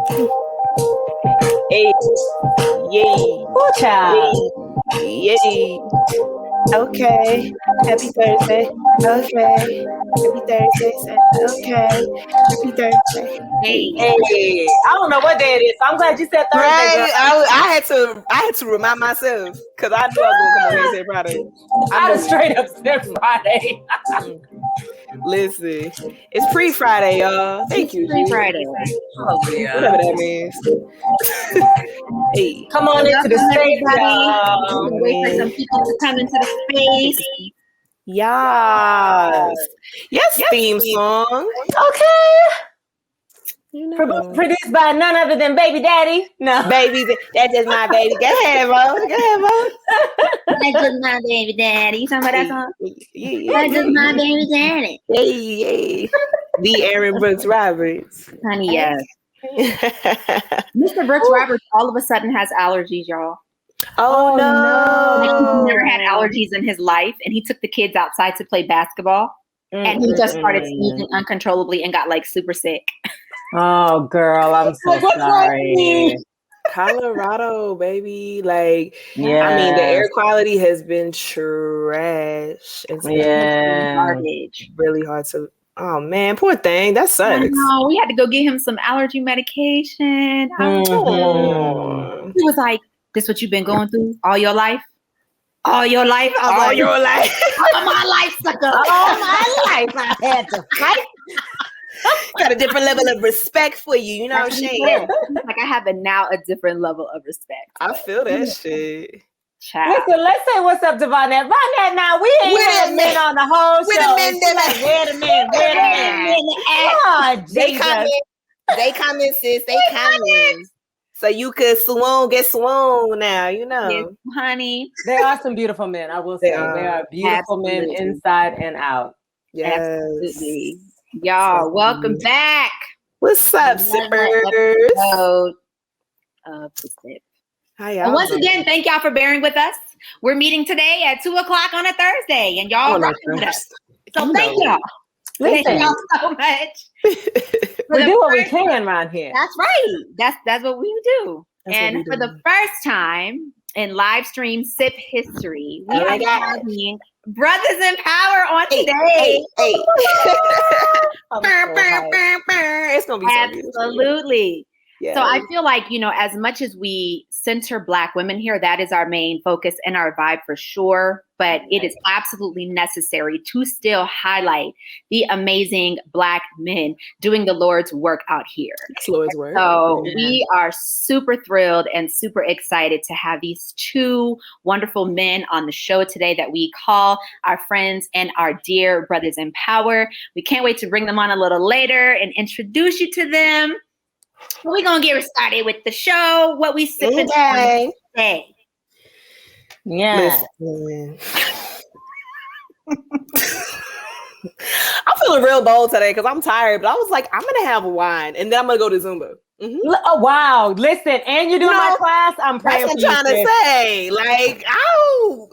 Hey, yay, Ooh, child. yay. Okay, happy Thursday. Okay, happy Thursday. Okay, happy Thursday. Hey. Hey, I don't know what day it is. So I'm glad you said Thursday, girl. Right, I had to remind myself because I knew I was gonna come on here and say Friday. I just straight up said Friday. Listen, it's pre-Friday, y'all. Thank you, G. Friday. Oh, yeah. Whatever that means. Hey, Come on into the space, Everybody. y'all. Wait for some people to come into the space. yes, theme song. Okay. You know. Produced by none other than Baby Daddy. No. Baby, that's just my baby. Go ahead, bro. That's just my baby daddy. You talking about that song? Yeah. That's just my baby daddy. Yay. The Aaron Brooks Roberts. Honey, yes. Mr. Brooks Roberts all of a sudden has allergies, y'all. Oh no. Like he's never had allergies in his life, and he took the kids outside to play basketball, and he just started sneezing uncontrollably and got like super sick. Oh, girl, I'm so sorry. Colorado, baby. Like, yeah. I mean, the air quality has been trash. It's been garbage. Really hard to. Oh man, poor thing. That sucks. No, we had to go get him some allergy medication. He was like, "This what you've been going through all your life? All your life? All your life? All my life, sucker! All my life, I had to fight." Got a different level of respect for you. You know what I'm saying? Like I have now a different level of respect. I feel that shit. Child. Listen, let's say what's up to Vonette. Vonette, now we ain't had men on the whole show. Wait a minute. Oh, They come in, sis. They come in. So you could get swoon now, you know. Yes, honey. There are some beautiful men, I will say. There are beautiful men inside and out. Yes. Absolutely. Y'all, welcome back. What's up, sippers? Hi, y'all. And once again, thank y'all for bearing with us. We're meeting today at 2:00 on a Thursday, and y'all rocking with us. So thank y'all. Thank y'all so much. We do what we can around here. That's right. That's what we do. And for the first time in live stream sip history, we are having Brothers in Power on today. It's gonna be so beautiful. Absolutely. Yeah. So I feel like, as much as we center Black women here, that is our main focus and our vibe for sure. But it is absolutely necessary to still highlight the amazing Black men doing the Lord's work out here. It's Lord's work. So we are super thrilled and super excited to have these two wonderful men on the show today that we call our friends and our dear Brothers in Power. We can't wait to bring them on a little later and introduce you to them. We're going to get started with the show. What we sipping on today. Yeah. I'm feeling real bold today because I'm tired, but I was like, I'm going to have wine and then I'm going to go to Zumba. Mm-hmm. Oh, wow. Listen, and you're doing my class. I'm praying for you. That's what I'm trying to say. Like, I don't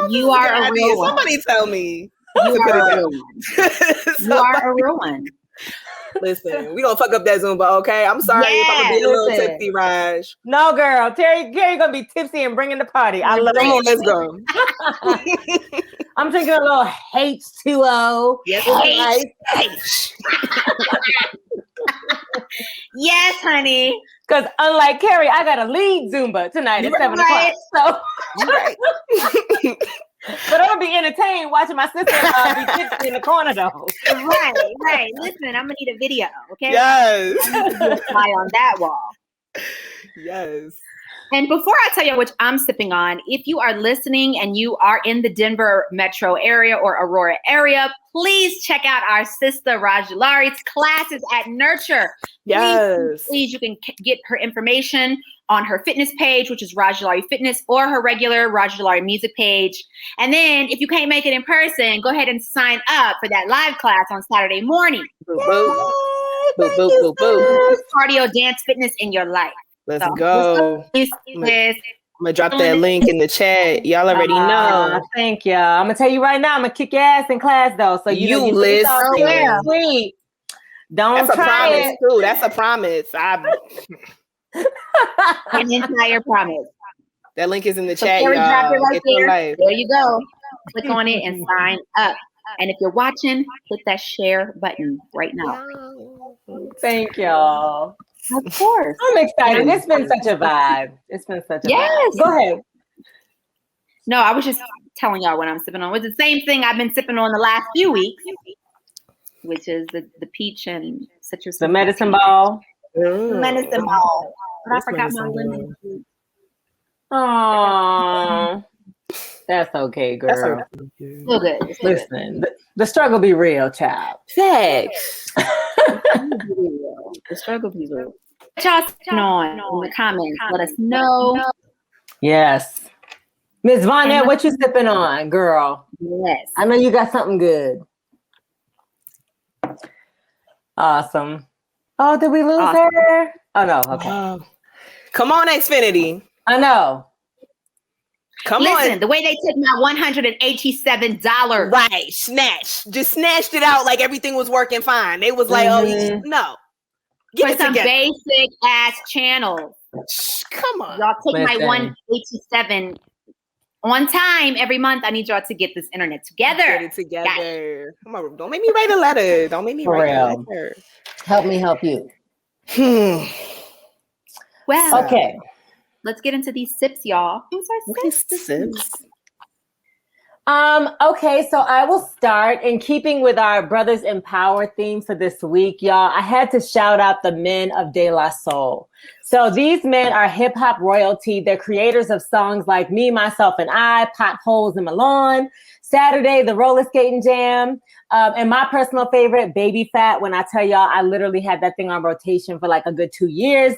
know. You are a real one. Somebody tell me. You are a real one. You are a real one. Listen, we gonna fuck up that Zumba, okay? I'm sorry if I'm gonna be a little tipsy, Raj. No, girl. Terry gonna be tipsy and bringing the party. I love it. Let's go. I'm drinking a little H2O. Yes, yes, honey. Because unlike Carrie, I got to lead Zumba tonight at 7 o'clock. So. Right. But I'm gonna be entertained watching my sister be tipsy in the corner, though. Right. Listen, I'm gonna need a video, okay? Yes. Fly on that wall. Yes. And before I tell you which I'm sipping on, if you are listening and you are in the Denver metro area or Aurora area, please check out our sister Rajulari's classes at Nurture. Yes. Please, you can get her information on her fitness page, which is Rajulari Fitness, or her regular Rajulari Music page. And then if you can't make it in person, go ahead and sign up for that live class on Saturday morning. Boop, boop. Boop, boop, boop, boop. Cardio, dance, fitness in your life. Let's go. I'm gonna drop that link in the chat. Y'all already know. Thank y'all. I'm gonna tell you right now, I'm gonna kick your ass in class though. So you listen. sweet. Don't That's a try promise it. too. That's a promise. An entire promise. That link is in the So chat, Carrie Dropper y'all. right Get your there. life. There you go. Click on it and sign up. And if you're watching, hit that share button right now. Thank y'all. Of course. I'm excited. It's been such a vibe. It's been such a Yes. vibe. Go ahead. No, I was just telling y'all what I'm sipping on. It's the same thing I've been sipping on the last few weeks, which is the peach and citrus. The medicine ball. The medicine ball. But I forgot my lemon. Oh, that's okay, girl. Still good. Listen, the struggle be real, child. Facts. The struggle be real. What y'all sipping on in the comments? Let us know. Yes. Miss Vonette, what you sipping on, girl? Yes. I know you got something good. Awesome. Oh, did we lose her? Oh, no. Okay. Come on, Xfinity. I know. Listen, the way they took my $187. Right. Just snatched it out like everything was working fine. They was like, oh, no. For some basic ass channels. Come on. Y'all take my 187 on time every month. I need y'all to get this internet together. Get it together. Come on. Don't make me write a letter. Don't make me write a letter. Help me help you. Well, okay. Let's get into these sips, y'all. Who's our sips? Okay, so I will start in keeping with our Brothers in Power theme for this week, y'all. I had to shout out the men of De La Soul. So these men are hip hop royalty. They're creators of songs like Me, Myself, and I, Potholes in My Lawn, Saturday, the Roller Skating Jam, and my personal favorite, Baby Fat. When I tell y'all, I literally had that thing on rotation for like a good 2 years.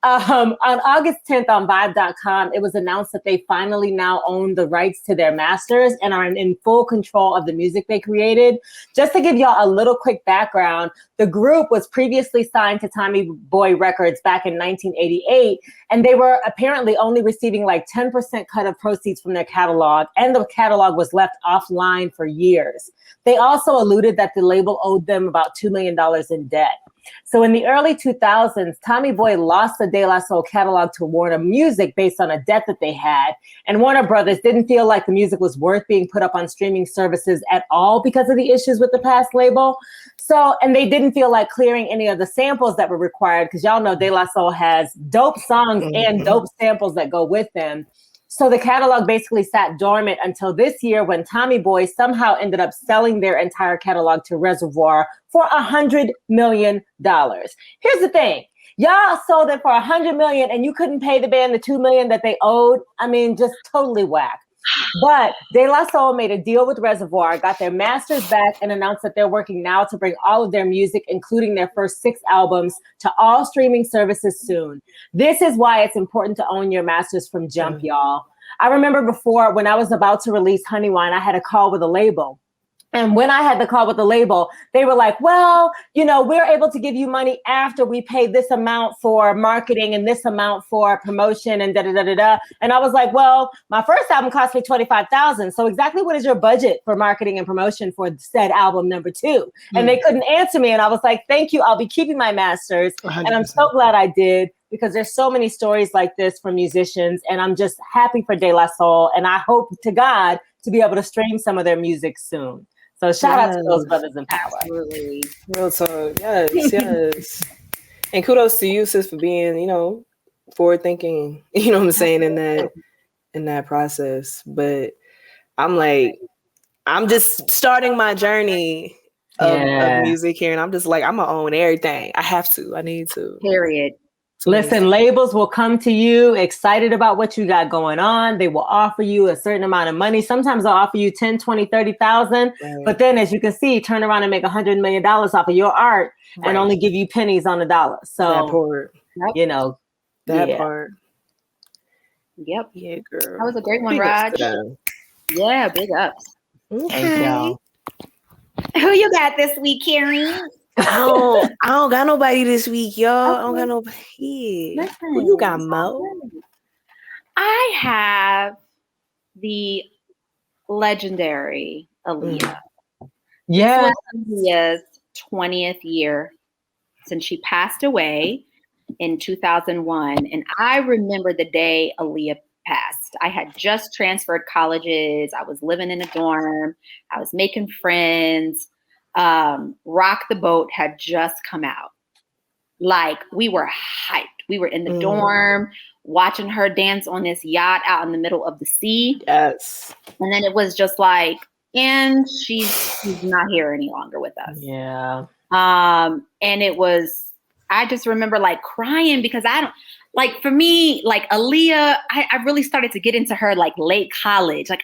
On August 10th on Vibe.com, it was announced that they finally now own the rights to their masters and are in full control of the music they created. Just to give y'all a little quick background, the group was previously signed to Tommy Boy Records back in 1988, and they were apparently only receiving like 10% cut of proceeds from their catalog, and the catalog was left offline for years. They also alluded that the label owed them about $2 million in debt. So in the early 2000s, Tommy Boy lost the De La Soul catalog to Warner Music based on a debt that they had. And Warner Brothers didn't feel like the music was worth being put up on streaming services at all because of the issues with the past label. So, and they didn't feel like clearing any of the samples that were required because y'all know De La Soul has dope songs and dope samples that go with them. So the catalog basically sat dormant until this year when Tommy Boy somehow ended up selling their entire catalog to Reservoir for $100 million. Here's the thing. Y'all sold it for $100 million and you couldn't pay the band the $2 million that they owed. I mean, just totally whack. But De La Soul made a deal with Reservoir, got their masters back, and announced that they're working now to bring all of their music, including their first 6 albums, to all streaming services soon. This is why it's important to own your masters from jump, y'all. I remember before when I was about to release Honey Wine, I had a call with a label. And when I had the call with the label, they were like, well, you know, we're able to give you money after we pay this amount for marketing and this amount for promotion and da-da-da-da-da. And I was like, well, my first album cost me $25,000. So exactly what is your budget for marketing and promotion for said album number 2? And they couldn't answer me. And I was like, thank you. I'll be keeping my masters. 100%. And I'm so glad I did, because there's so many stories like this from musicians. And I'm just happy for De La Soul. And I hope to God to be able to stream some of their music soon. So shout out to those brothers in power. Absolutely. Real talk. Yes. And kudos to you, sis, for being, you know, forward thinking, you know what I'm saying, in that process. But I'm like, I'm just starting my journey of music here, and I'm just like, I'm gonna own everything. I have to. I need to. Period. Listen, labels will come to you excited about what you got going on. They will offer you a certain amount of money. Sometimes they'll offer you 10, 20, 30,000. Right. But then, as you can see, turn around and make $100 million off of your art and only give you pennies on the dollar. So, that part. You know, that part. Yep. Yeah, girl. That was a great one, Raj. Yeah, big ups. Okay. Thank y'all. Who you got this week, Carrie? I don't got nobody this week, y'all. I don't got nobody. Listen, who you got, Mo? I have the legendary Aaliyah. Yeah. Aaliyah's 20th year since she passed away in 2001. And I remember the day Aaliyah passed. I had just transferred colleges. I was living in a dorm. I was making friends. Rock the Boat had just come out. Like, we were hyped. We were in the dorm watching her dance on this yacht out in the middle of the sea. Yes. And then it was just like, and she's not here any longer with us. Yeah. And it was, I just remember like crying because like for me, like Aaliyah, I really started to get into her like late college. Like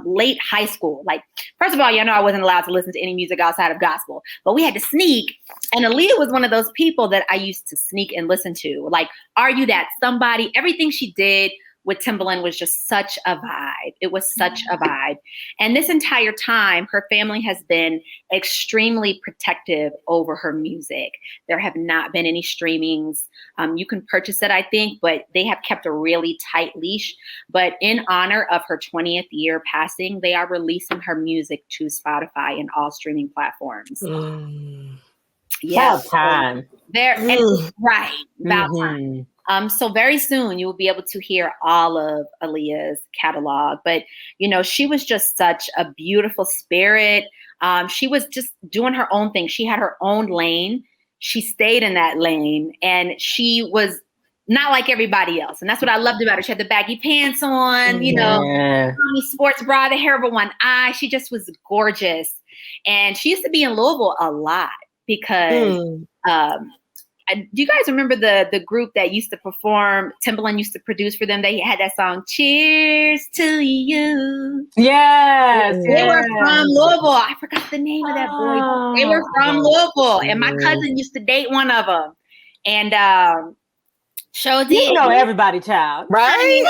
late high school. Like, first of all, y'all know I wasn't allowed to listen to any music outside of gospel, but we had to sneak. And Aaliyah was one of those people that I used to sneak and listen to. Like, Are You That Somebody? Everything she did with Timbaland was just such a vibe. It was such a vibe. And this entire time, her family has been extremely protective over her music. There have not been any streamings. You can purchase it, I think, but they have kept a really tight leash. But in honor of her 20th year passing, they are releasing her music to Spotify and all streaming platforms. Yeah. About time. Right. About time. So very soon you will be able to hear all of Aaliyah's catalog. But, you know, she was just such a beautiful spirit. She was just doing her own thing. She had her own lane. She stayed in that lane, and she was not like everybody else. And that's what I loved about her. She had the baggy pants on, you know, sports bra, the hair over one eye. She just was gorgeous. And she used to be in Louisville a lot because do you guys remember the group that used to perform, Timbaland used to produce for them? They had that song, Cheers to You. Yes. They were from Louisville. I forgot the name of that boy. They were from Louisville. And my cousin used to date one of them. And you know everybody, child. Right?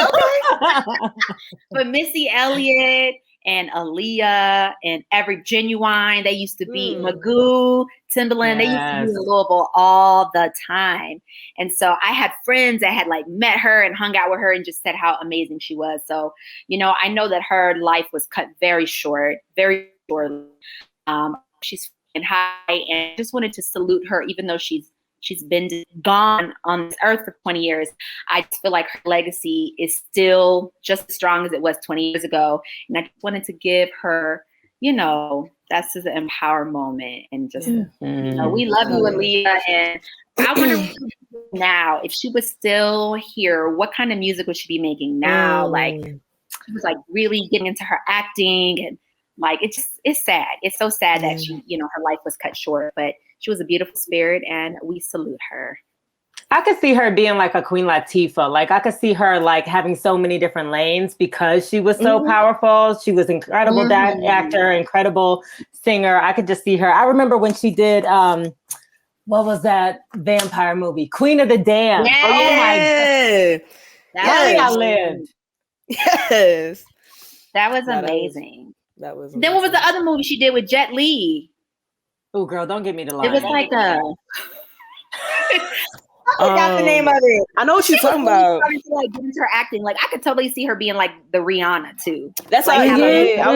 But Missy Elliott and Aaliyah and every Genuine, they used to be Magoo, Timbaland. They used to be in Louisville all the time. And so I had friends that had like met her and hung out with her and just said how amazing she was. So, you know, I know that her life was cut very short. She's high, and I just wanted to salute her, even though she's been gone on this earth for 20 years. I just feel like her legacy is still just as strong as it was 20 years ago. And I just wanted to give her, you know, that's just an empower moment. And just, you know, we love you, Aaliyah. And I wonder now, if she was still here, what kind of music would she be making now? Like, she was like really getting into her acting, and like, it's sad. It's so sad that she, you know, her life was cut short, but she was a beautiful spirit, and we salute her. I could see her being like a Queen Latifah. Like, I could see her like having so many different lanes because she was so powerful. She was incredible actor, incredible singer. I could just see her. I remember when she did, what was that vampire movie? Queen of the Damned. Yeah. Oh my God. I lived. Yes. That was amazing. That was Then what was the other movie she did with Jet Li? Oh, girl, don't give me the line. It was like a... I forgot the name of it. I know what you're talking about. Started to like get into her acting. Like, I could totally see her being like the Rihanna too. That's like, I was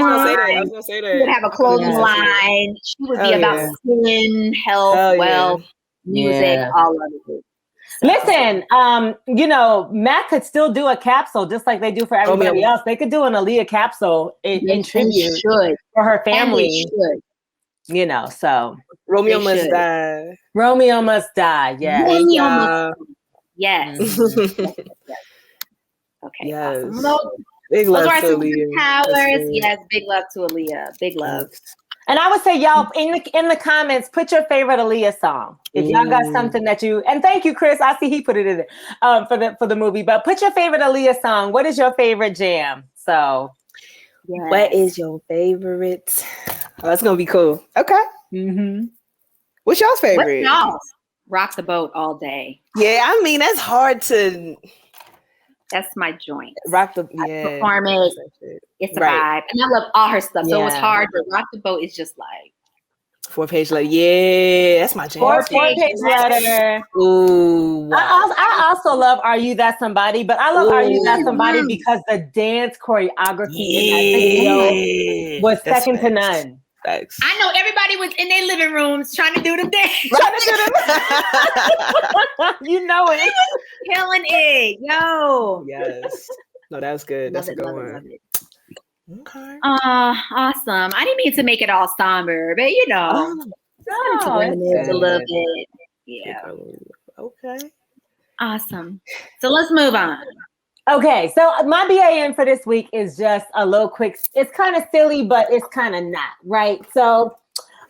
gonna say that. She would have a clothing line. She would be about skin, health, wealth, music, all of it. So. Listen, you know, Mac could still do a capsule just like they do for everybody else. They could do an Aaliyah capsule in tribute for her family. You know, so Romeo must die. Romeo must die. Yes. Romeo must. Yes. Okay. Yes. Awesome. Big love to Aaliyah. Powers. Yes. Big love to Aaliyah. Big love. And I would say, y'all, in the comments, put your favorite Aaliyah song. If y'all got something that you, and thank you, Chris. I see he put it in there for the movie. But put your favorite Aaliyah song. What is your favorite jam? So, what is your favorite? Oh, that's gonna be cool. Okay. What's y'all's favorite? What's y'all's? Rock the Boat all day. Yeah, I mean that's hard to. That's my joint. Rock the perform it. It's a vibe, and I love all her stuff. So it was hard, but Rock the Boat is just like 4-page letter. Yeah, that's my jam. 4-page letter. Ooh. Wow. I also love Are You That Somebody, but I love Are You That Somebody because the dance choreography in that video was second to none. Thanks. I know everybody was in their living rooms trying to do the dance. You know it. Killing it. Yo. Yes. No, that's good. That's a good one. Love it. Okay. Awesome. I didn't mean to make it all somber, but you know, to reminisce a little bit. Yeah. Okay. Awesome. So let's move on. Okay, so my BAN for this week is just a little quick. It's kind of silly, but it's kind of not, right? So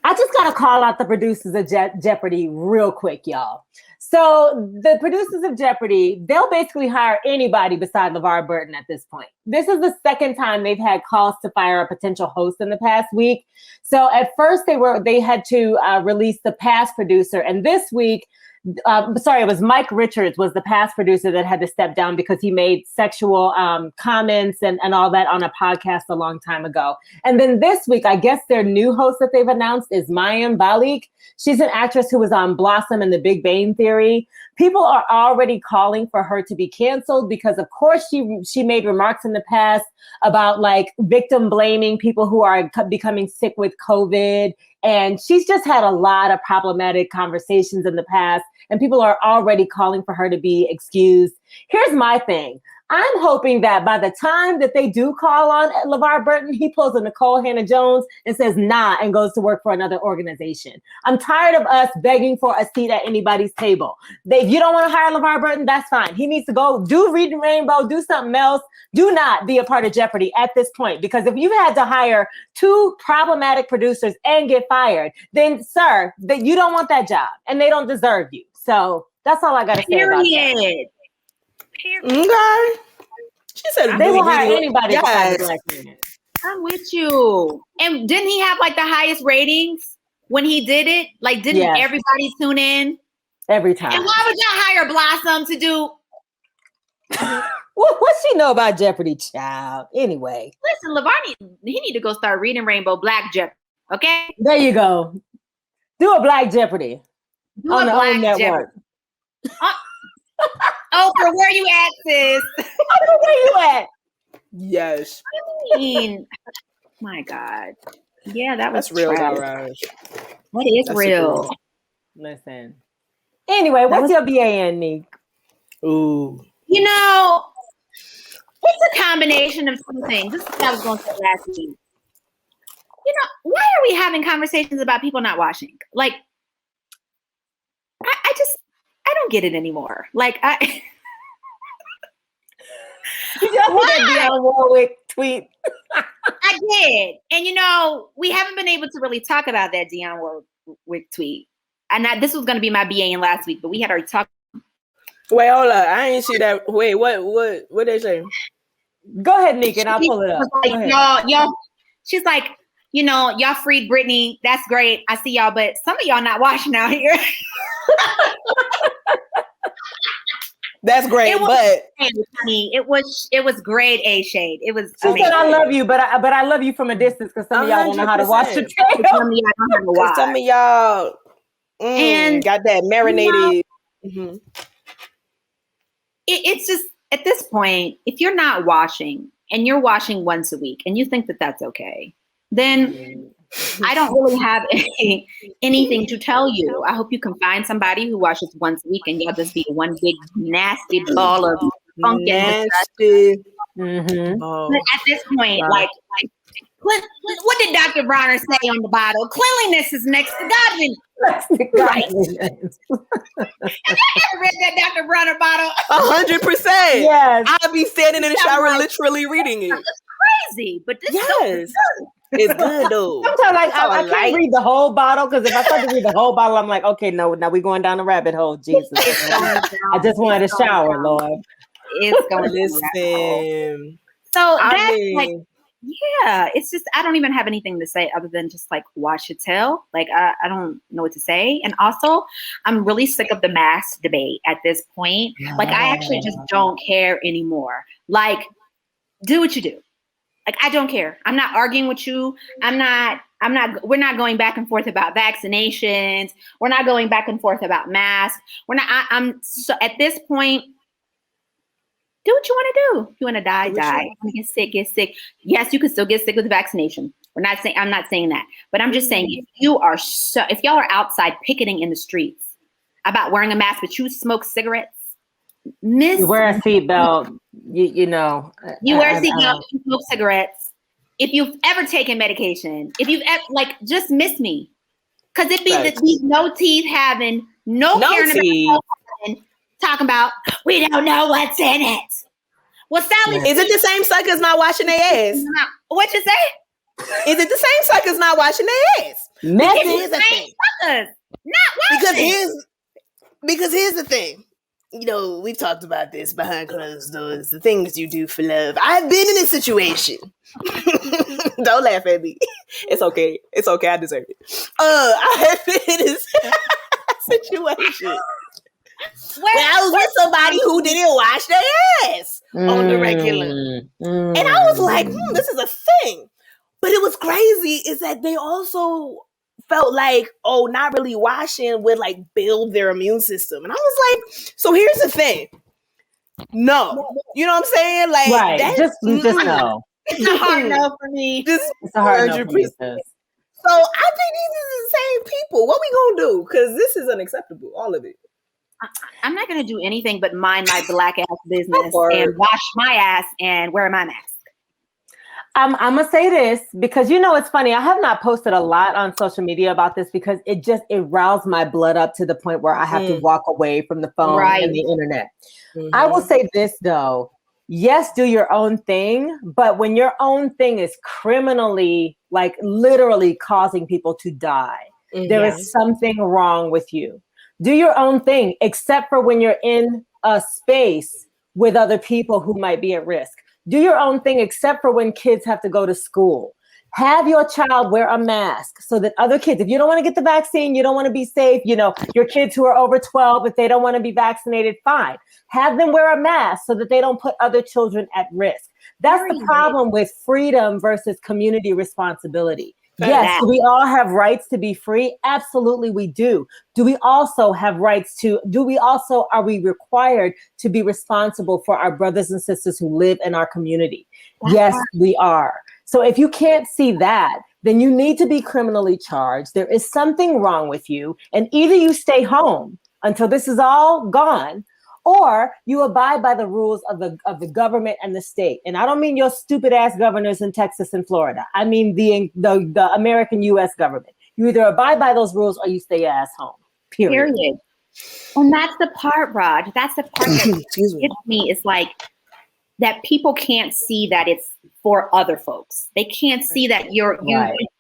I just got to call out the producers of Jeopardy real quick, y'all. So the producers of Jeopardy, they'll basically hire anybody besides LeVar Burton at this point. This is the second time they've had calls to fire a potential host in the past week. So at first they had to release the past producer, and this week, it was Mike Richards was the past producer that had to step down because he made sexual comments and all that on a podcast a long time ago. And then this week, I guess their new host that they've announced is Mayim Bialik. She's an actress who was on Blossom and The Big Bang Theory. People are already calling for her to be canceled because, of course, she made remarks in the past about like victim blaming people who are becoming sick with COVID. And she's just had a lot of problematic conversations in the past, and people are already calling for her to be excused. Here's my thing. I'm hoping that by the time that they do call on LeVar Burton, he pulls a Nicole Hannah-Jones and says, nah, and goes to work for another organization. I'm tired of us begging for a seat at anybody's table. If you don't want to hire LeVar Burton, that's fine. He needs to go do Reading Rainbow, do something else. Do not be a part of Jeopardy at this point, because if you've had to hire 2 problematic producers and get fired, then, sir, that you don't want that job and they don't deserve you. So that's all I got to say about that. Okay. She said they will hire anybody. Yes. I'm with you. And didn't he have like the highest ratings when he did it? Like, didn't everybody tune in? Every time. And why would y'all hire Blossom to do? What's she know about Jeopardy, child? Anyway. Listen, LeVar, he need to go start Reading Rainbow Black Jeopardy. Okay? There you go. Do a Black Jeopardy. Do on a Black network. Oprah, where you at, sis? Oprah, where you at? Yes. I mean, my God. Yeah, that's real. That is real. Listen. Anyway, what's your BAN, Nick? Ooh. You know, it's a combination of some things. This is what I was going to say last week. You know, why are we having conversations about people not washing? Like, I don't get it anymore. Like, Did y'all see that Dionne Warwick tweet? I did. And, you know, we haven't been able to really talk about that Dionne Warwick tweet. And this was going to be my BAN last week, but we had already talked. Wait, hold up. I ain't see that. Wait, what they say? Go ahead, Nick, and I'll pull it up. Like, y'all, she's like, you know, y'all freed Britney. That's great. I see y'all, but some of y'all not washing out here. That's great, it was grade A shade. It was. She said, "I love you, but I love you from a distance because some of y'all don't know how to wash the tail. Some of y'all and got that marinated." You know, it's just at this point, if you're not washing and you're washing once a week and you think that that's okay, then I don't really have anything to tell you. I hope you can find somebody who washes once a week and y'all just be one big nasty ball of funk and nasty. Oh, but at this point, like what did Dr. Bronner say on the bottle? Cleanliness is next to godliness. Right. Have you ever read that Dr. Bronner bottle? 100%. Yes. I'll be standing in the shower literally reading it. It's crazy, but this is it's good though. Sometimes I can't read the whole bottle because if I start to read the whole bottle, I'm like, okay, no, now we're going down the rabbit hole. Jesus. I just wanted to shower, Lord. It's going to listen. So that's like, yeah, it's just, I don't even have anything to say other than just like wash your tail. Like, I don't know what to say. And also, I'm really sick of the mask debate at this point. Like, I actually just don't care anymore. Like, do what you do. Like, I don't care. I'm not arguing with you. We're not going back and forth about vaccinations. We're not going back and forth about masks. So at this point, do what you want to do. If you want to die, die. You want to get sick, get sick. Yes, you can still get sick with the vaccination. I'm not saying that, but I'm just saying if y'all are outside picketing in the streets about wearing a mask, but you smoke cigarettes, you wear a seatbelt, you know. You wear a seatbelt, you smoke cigarettes. If you've ever taken medication, if you've ever, just miss me. Because it be these no teeth having, no caring teeth. about talking about, we don't know what's in it. Well, Sally, is it the same suckers not washing their ass? What you say? Is it the same suckers not washing their ass? Because here's the thing. Suckers not washing. Because here's the thing. You know, we've talked about this behind closed doors, the things you do for love. I've been in a situation. Don't laugh at me. It's okay. It's okay. I deserve it. I have been in a situation where I was with somebody who didn't wash their ass on the regular. And I was like, this is a thing. But it was crazy is that they also felt like, not really washing would like build their immune system. And I was like, so here's the thing. No. You know what I'm saying? Like, right. Just no. It's a hard no for me. It's a hard no for me. So I think these are the same people. What we gonna do? Because this is unacceptable, all of it. I'm not gonna do anything but mind my black ass business and wash my ass and wear my mask. I'm gonna say this because it's funny. I have not posted a lot on social media about this because it roused my blood up to the point where I have to walk away from the phone and the internet. I will say this though. Yes, do your own thing, but when your own thing is criminally, like literally causing people to die, there is something wrong with you. Do your own thing, except for when you're in a space with other people who might be at risk. Do your own thing, except for when kids have to go to school. Have your child wear a mask so that other kids, if you don't want to get the vaccine, you don't want to be safe, your kids who are over 12, if they don't want to be vaccinated, fine. Have them wear a mask so that they don't put other children at risk. That's the problem with freedom versus community responsibility. Yes, do we all have rights to be free? Absolutely, we do. Are we required to be responsible for our brothers and sisters who live in our community? Yes, we are. So if you can't see that, then you need to be criminally charged. There is something wrong with you. And either you stay home until this is all gone, or you abide by the rules of the government and the state. And I don't mean your stupid ass governors in Texas and Florida. I mean the American U.S. government. You either abide by those rules or you stay your ass home. Period. And that's the part, Raj. That's the part that gets me. It's like that people can't see that it's for other folks. They can't see that you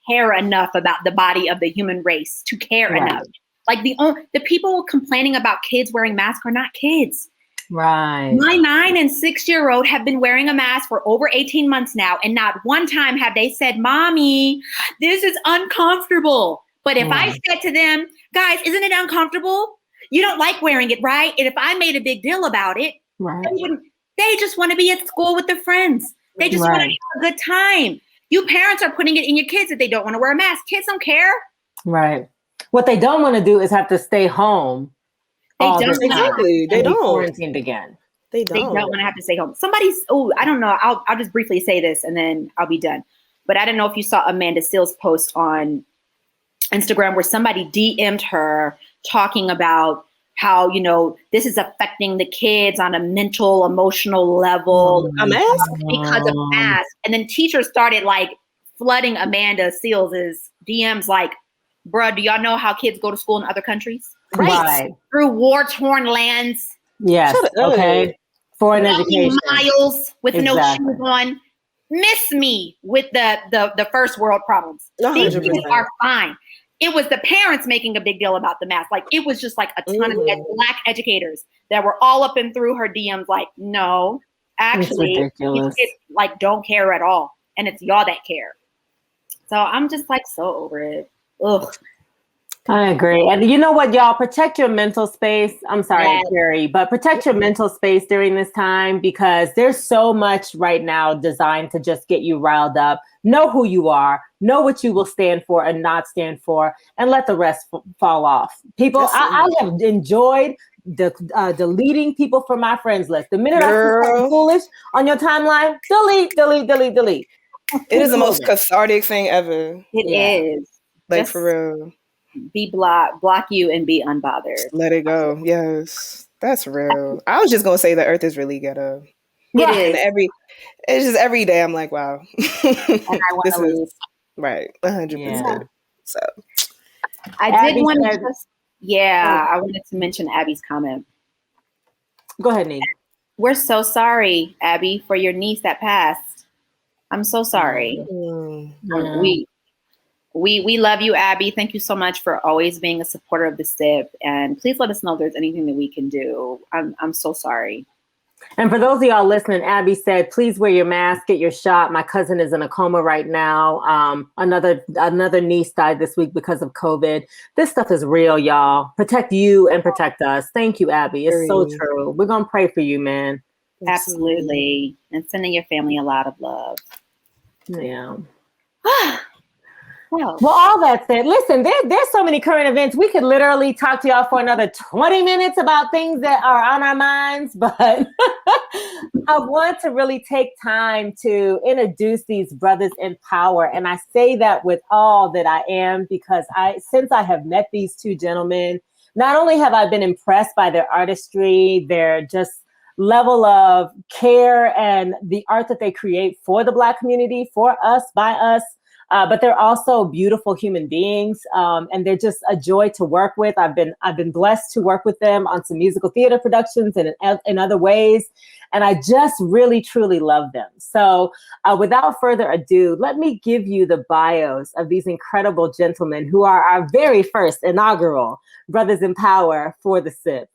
care enough about the body of the human race to care enough. Like the people complaining about kids wearing masks are not kids. Right. My 9 and 6-year-old have been wearing a mask for over 18 months now. And not one time have they said, Mommy, this is uncomfortable. But if I said to them, guys, isn't it uncomfortable? You don't like wearing it, right? And if I made a big deal about it, they just want to be at school with their friends. They just want to have a good time. You parents are putting it in your kids that they don't want to wear a mask. Kids don't care. Right. What they don't want to do is have to stay home. They don't. Exactly. They don't. Quarantined again. They don't want to have to stay home. I don't know. I'll just briefly say this and then I'll be done. But I don't know if you saw Amanda Seales' post on Instagram where somebody DM'd her talking about how, this is affecting the kids on a mental, emotional level. A mask? Because of masks. And then teachers started flooding Amanda Seales' DMs bruh, do y'all know how kids go to school in other countries? Right. Through war-torn lands. Yes. Okay. Foreign education. Miles with no shoes on. Miss me with the first world problems. 100%. These people are fine. It was the parents making a big deal about the mask. It was just a ton of Black educators that were all up and through her DMs no, actually, these kids don't care at all. And it's y'all that care. So I'm just so over it. Ugh. I agree. And you know what, y'all? Protect your mental space. I'm sorry, Carrie, but protect your mental space during this time because there's so much right now designed to just get you riled up. Know who you are, know what you will stand for and not stand for, and let the rest fall off. People, I have enjoyed deleting people from my friends list. The minute I see something foolish on your timeline, delete. It is the most cathartic thing ever. It is. Like, Just for real. be block you and be unbothered. Let it go. Yes. That's real. I was just gonna say the earth is really ghetto. It And is. it's just every day I'm like, wow. And I want This to is leave. right. 100%. So I Abby did want to said- just, I wanted to mention Abby's comment. Go ahead, Nate. We're so sorry, Abby, for your niece that passed. I'm so sorry. We love you, Abby. Thank you so much for always being a supporter of the SIP. And please let us know if there's anything that we can do. I'm so sorry. And for those of y'all listening, Abby said, please wear your mask, get your shot. My cousin is in a coma right now. Another niece died this week because of COVID. This stuff is real, y'all. Protect you and protect us. Thank you, Abby. It's so true. We're going to pray for you, man. Absolutely. And sending your family a lot of love. Yeah. Well, all that said, listen, there's so many current events. We could literally talk to y'all for another 20 minutes about things that are on our minds, but I want to really take time to introduce these brothers in power. And I say that with all that I am, because since I have met these two gentlemen, not only have I been impressed by their artistry, their just level of care and the art that they create for the Black community, for us, by us, but they're also beautiful human beings, and they're just a joy to work with. I've been blessed to work with them on some musical theater productions and in other ways, and I just really truly love them. So, without further ado, let me give you the bios of these incredible gentlemen who are our very first inaugural Brothers in Power for the SIP.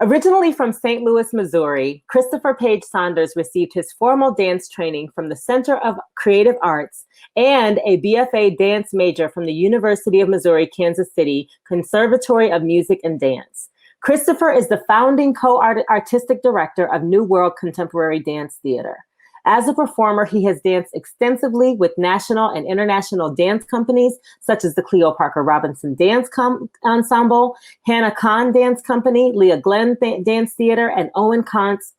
Originally from St. Louis, Missouri, Christopher Page Saunders received his formal dance training from the Center of Creative Arts and a BFA dance major from the University of Missouri, Kansas City Conservatory of Music and Dance. Christopher is the founding co-artistic director of New World Contemporary Dance Theater. As a performer, he has danced extensively with national and international dance companies, such as the Cleo Parker Robinson Dance Ensemble, Hannah Kahn Dance Company, Leah Glenn Dance Theater, and Owen Cox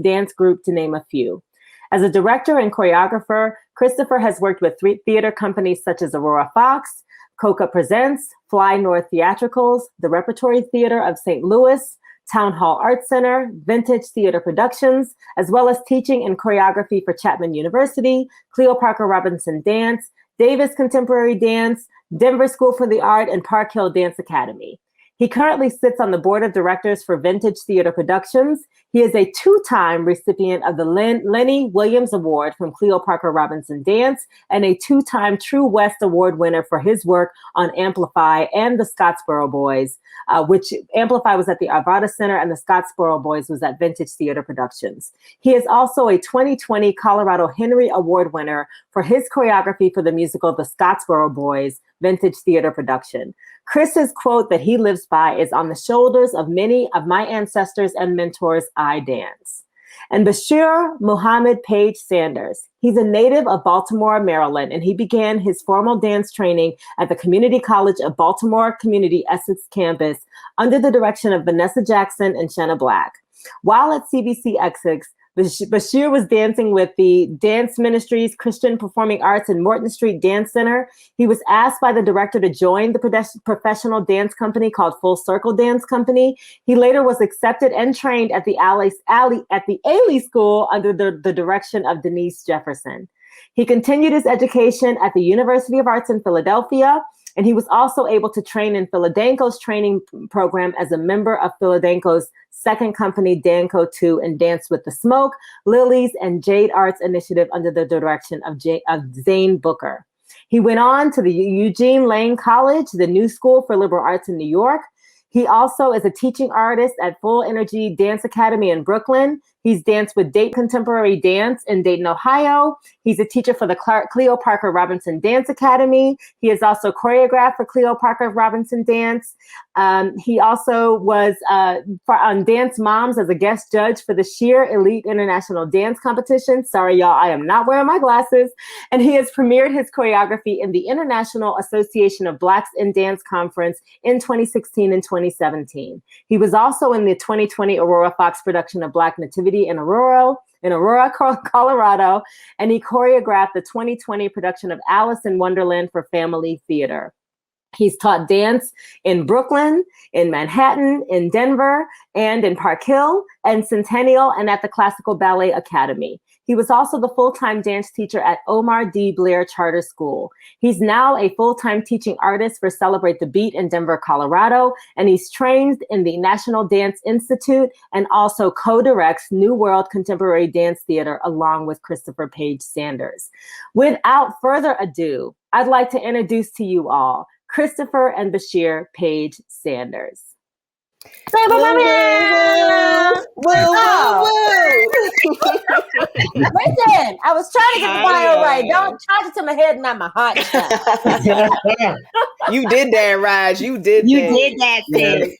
Dance Group, to name a few. As a director and choreographer, Christopher has worked with theater companies such as Aurora Fox, Coca Presents, Fly North Theatricals, the Repertory Theater of St. Louis, Town Hall Art Center, Vintage Theater Productions, as well as teaching and choreography for Chapman University, Cleo Parker Robinson Dance, Davis Contemporary Dance, Denver School for the Art, and Park Hill Dance Academy. He currently sits on the board of directors for Vintage Theater Productions. He is a two-time recipient of the Lenny Williams Award from Cleo Parker Robinson Dance and a two-time True West Award winner for his work on Amplify and the Scottsboro Boys, which Amplify was at the Arvada Center and the Scottsboro Boys was at Vintage Theater Productions. He is also a 2020 Colorado Henry Award winner for his choreography for the musical The Scottsboro Boys, Vintage Theater Production. Chris's quote that he lives by is, "On the shoulders of many of my ancestors and mentors, I dance." And Bashir Muhammad Page Sanders, he's a native of Baltimore, Maryland, and he began his formal dance training at the Community College of Baltimore Community Essex campus under the direction of Vanessa Jackson and Shanna Black. While at CBC Essex, Bashir was dancing with the Dance Ministries Christian Performing Arts and Morton Street Dance Center. He was asked by the director to join the professional dance company called Full Circle Dance Company. He later was accepted and trained at the Ailey School under the direction of Denise Jefferson. He continued his education at the University of Arts in Philadelphia, and he was also able to train in Philadanco's training program as a member of Philadanco's second company, Danco 2, and Dance with the Smoke, Lilies, and Jade Arts Initiative under the direction of Zane Booker. He went on to the Eugene Lane College, the New School for Liberal Arts in New York. He also is a teaching artist at Full Energy Dance Academy in Brooklyn. He's danced with Dayton Contemporary Dance in Dayton, Ohio. He's a teacher for the Cleo Parker Robinson Dance Academy. He is also choreographed for Cleo Parker Robinson Dance. He also was on Dance Moms as a guest judge for the Sheer Elite International Dance Competition. Sorry, y'all, I am not wearing my glasses. And he has premiered his choreography in the International Association of Blacks in Dance Conference in 2016 and 2018. 2017. He was also in the 2020 Aurora Fox production of Black Nativity in Aurora, Colorado, and he choreographed the 2020 production of Alice in Wonderland for Family Theater. He's taught dance in Brooklyn, in Manhattan, in Denver, and in Park Hill, and Centennial, and at the Classical Ballet Academy. He was also the full-time dance teacher at Omar D. Blair Charter School. He's now a full-time teaching artist for Celebrate the Beat in Denver, Colorado, and he's trained in the National Dance Institute and also co-directs New World Contemporary Dance Theater along with Christopher Page Sanders. Without further ado, I'd like to introduce to you all Christopher and Bashir Page Sanders. Woo, woo, Listen, I was trying to get the bio right. Don't charge it to my head and not my heart. You did that, Raj. You did that, sis.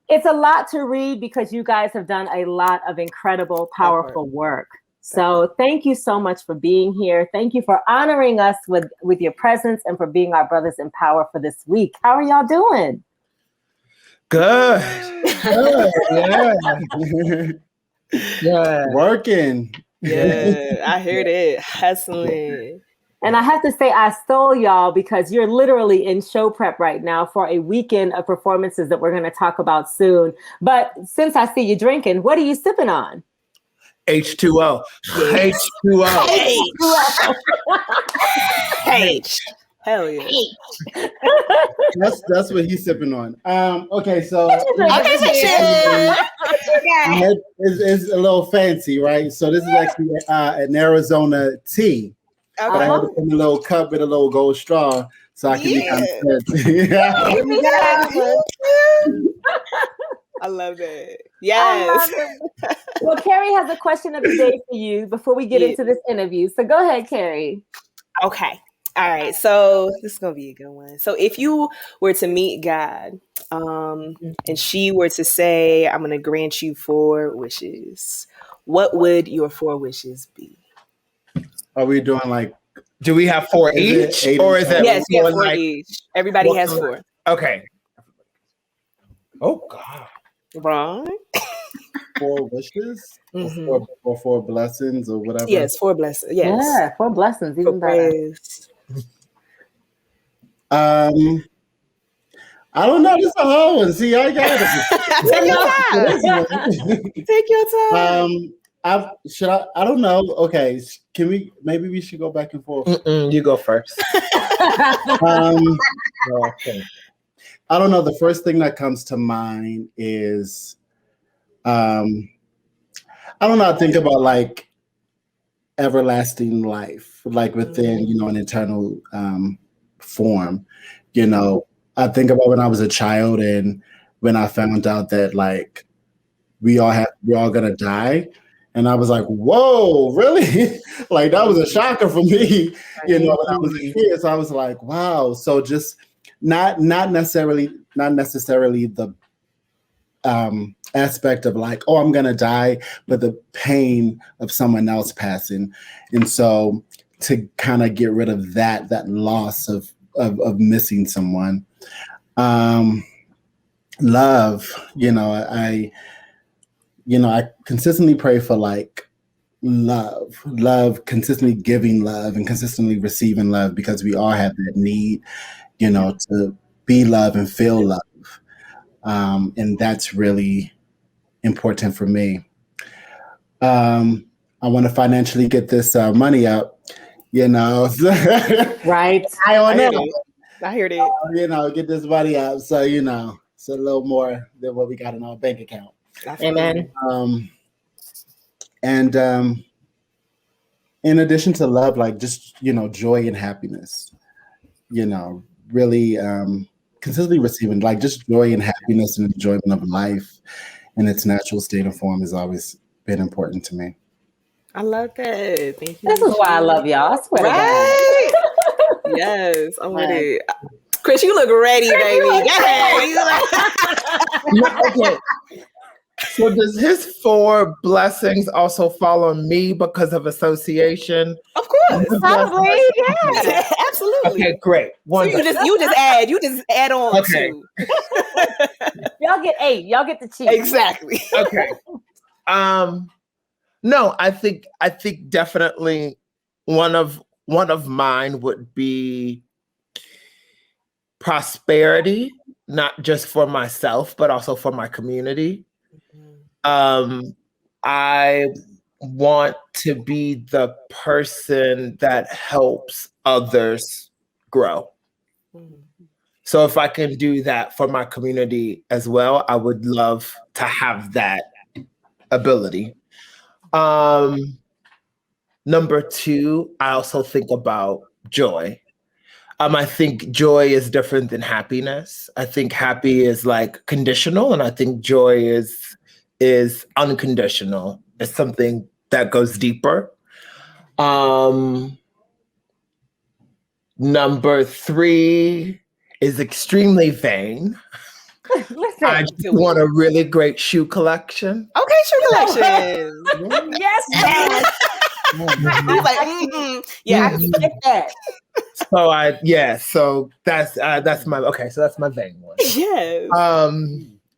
It's a lot to read because you guys have done a lot of incredible, powerful work. So thank you so much for being here. Thank you for honoring us with your presence and for being our brothers in power for this week. How are y'all doing? Good. Yeah. Working. Yeah, I heard it. Hustling. And I have to say, I stole y'all because you're literally in show prep right now for a weekend of performances that we're going to talk about soon. But since I see you drinking, what are you sipping on? H2O. H2O. H. Hell yeah. That's what he's sipping on. Okay, so it's a little fancy, right? So this is actually an Arizona tea. Okay. But I had to put in a little cup with a little gold straw so I can be kind of I love it. Yes. Well, Carrie has a question of the day for you before we get into this interview. So go ahead, Carrie. Okay. All right. So this is going to be a good one. So if you were to meet God and she were to say, I'm going to grant you 4 wishes, what would your 4 wishes be? Are we doing like, do we have 4 each? Or is it? Yes, 4 each. Everybody has 4. Okay. Oh, God. Wrong. 4 wishes? Or 4 blessings or whatever? Yes, 4 blessings. Yes. Yeah, 4 blessings. Even better. I don't know. This is a hard one. See, I got it. Take your time. I don't know. Okay. Maybe we should go back and forth. You go first. Okay. I don't know. The first thing that comes to mind is, I don't know. I think about like everlasting life, like within, an eternal form. I think about when I was a child and when I found out that like we're all gonna die. And I was like, whoa, really? Like that was a shocker for me, when I was a kid. So I was like, wow. So just not necessarily the aspect of like, oh, I'm gonna die, but the pain of someone else passing. And so to kind of get rid of that loss of missing someone. Love, I consistently pray for like love, consistently giving love and consistently receiving love because we all have that need, to be loved and feel love. And that's really important for me. I want to financially get this money up, Right. I heard it. Get this money up. So, it's a little more than what we got in our bank account. Amen. And in addition to love, like just, joy and happiness, really consistently receiving like just joy and happiness and enjoyment of life in its natural state and form has always been important to me. I love that. Thank you. This is why I love y'all. I swear to God. Yes, I'm with it. Chris, you look ready, baby. Okay. So does his 4 blessings also follow me because of association? Of course. Probably, yeah. Absolutely. Okay, great. So Wonderful. you just add on Okay. to. Y'all get 8. Y'all get the cheese. Exactly. Okay. No, I think definitely one of mine would be prosperity, not just for myself, but also for my community. I want to be the person that helps others grow. So if I can do that for my community as well, I would love to have that ability. Number 2, I also think about joy. I think joy is different than happiness. I think happy is like conditional, and I think joy is unconditional. It's something that goes deeper. Number 3 is extremely vain. Listen. I just want a really great shoe collection. Okay, shoe collection. Yes, yes. I was like, yeah, I can Get that. So that's my so that's my vain one. Yes.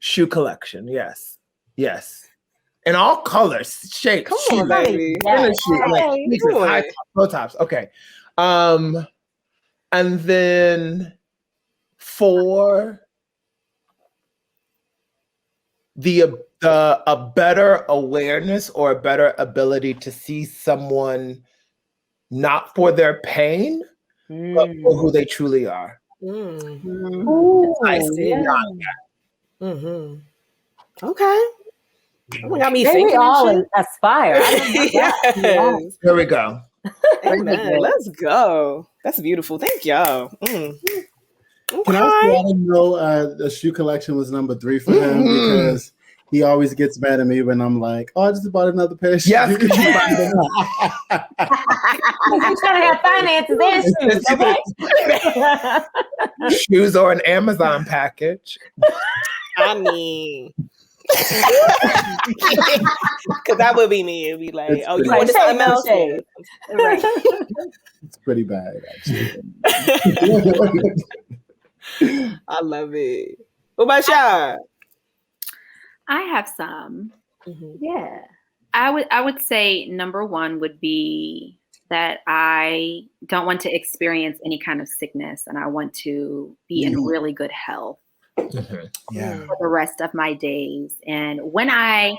Shoe collection, yes. In all colors, shapes, Come shoes, on, baby. inner shoes, like sneakers, Come on. high tops, low tops. Okay. And then 4, a better awareness or a better ability to see someone not for their pain, but for who they truly are. Ooh, I see Okay. Oh, got me Maybe thinking. we all and aspire. yes. There we go. Amen. Let's go. That's beautiful. Thank y'all. Can I say I didn't know the shoe collection was number 3 for him because he always gets mad at me when I'm like, "Oh, I just bought another pair of shoes." Yes, You're trying to have finances and shoes, okay? shoes or an Amazon package. I mean, because that would be me. It'd be like, It's oh, you pretty- want Say something no else? shade. Right. It's pretty bad, actually. I love it. What about y'all? I have some. Yeah. I would say number 1 would be that I don't want to experience any kind of sickness, and I want to be in really good health Yeah. for the rest of my days. And when I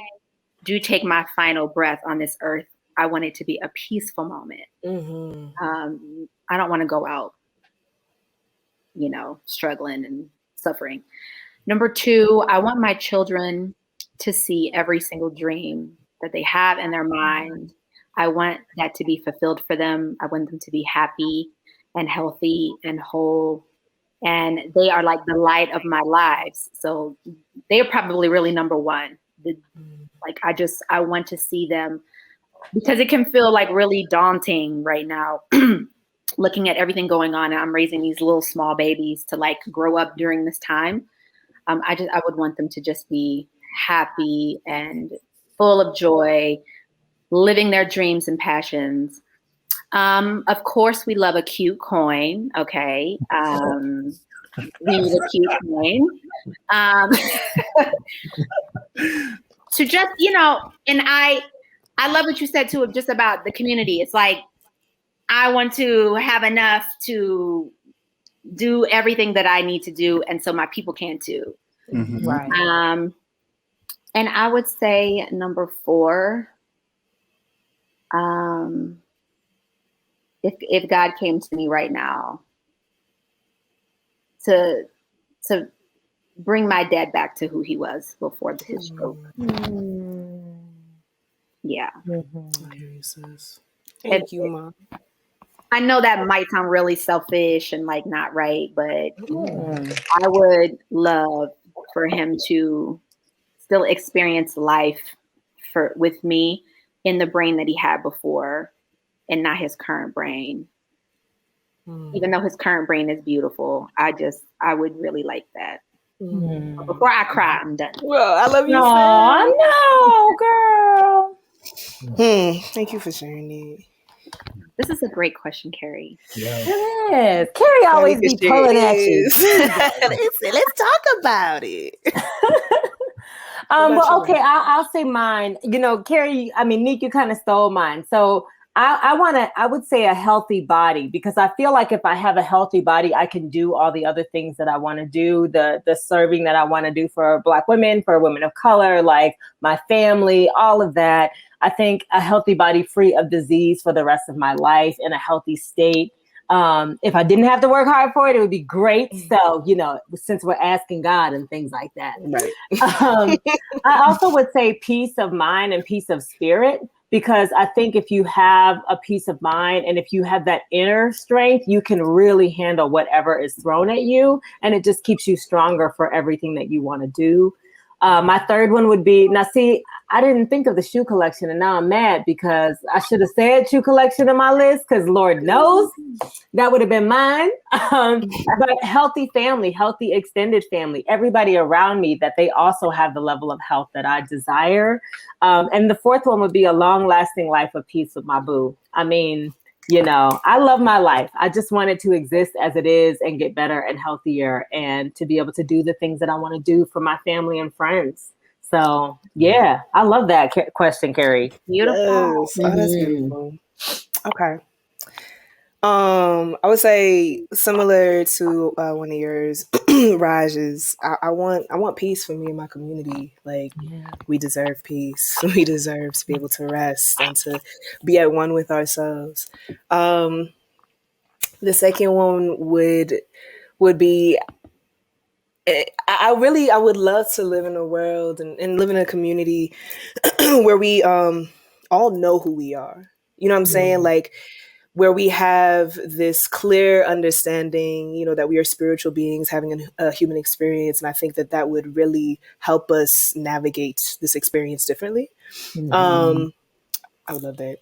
do take my final breath on this earth, I want it to be a peaceful moment. I don't want to go out, struggling and suffering. Number 2, I want my children to see every single dream that they have in their mind. I want that to be fulfilled for them. I want them to be happy and healthy and whole. And they are like the light of my lives. So they're probably really number 1. I want to see them, because it can feel like really daunting right now, looking at everything going on. And I'm raising these little small babies to like grow up during this time. I would want them to just be happy and full of joy, living their dreams and passions. Of course, we love a cute coin. Okay. We need a cute coin. To just, and I love what you said too, just about the community. It's like, I want to have enough to do everything that I need to do, and so my people can too. Right. And I would say number 4, if God came to me right now to bring my dad back to who he was before his stroke. Yeah. Thank you, Mom. I know that might sound really selfish and like not right, but I would love for him to still experience life with me in the brain that he had before, and not his current brain. Even though his current brain is beautiful, I would really like that. Before I cry, I'm done. Well, I love you. Oh no, girl. Thank you for sharing it. This is a great question, Carrie. Yeah. It is. Carrie always be pulling at you. Let's talk about it. Well, okay, I'll say mine. Carrie, Nick, you kind of stole mine. So I would say a healthy body, because I feel like if I have a healthy body, I can do all the other things that I want to do, the serving that I want to do for Black women, for women of color, like my family, all of that. I think a healthy body free of disease for the rest of my life in a healthy state. If I didn't have to work hard for it, it would be great. So, since we're asking God and things like that. Right. I also would say peace of mind and peace of spirit, because I think if you have a peace of mind and if you have that inner strength, you can really handle whatever is thrown at you. And it just keeps you stronger for everything that you want to do. My third one would be, now see, I didn't think of the shoe collection, and now I'm mad because I should have said shoe collection in my list, because Lord knows that would have been mine. But healthy family, healthy extended family, everybody around me, that they also have the level of health that I desire. And the fourth one would be a long lasting life of peace with my boo. I love my life. I just want it to exist as it is and get better and healthier, and to be able to do the things that I want to do for my family and friends. So, yeah, I love that question, Carrie. Beautiful. Yes. Oh, that's beautiful. Okay. I would say similar to one of yours, Raj's. I want peace for me and my community. Like, we deserve peace. We deserve to be able to rest and to be at one with ourselves. The second one would be, I would love to live in a world and live in a community where we all know who we are. You know what I'm saying? Like, where we have this clear understanding, that we are spiritual beings having a human experience. And I think that would really help us navigate this experience differently. I would love that.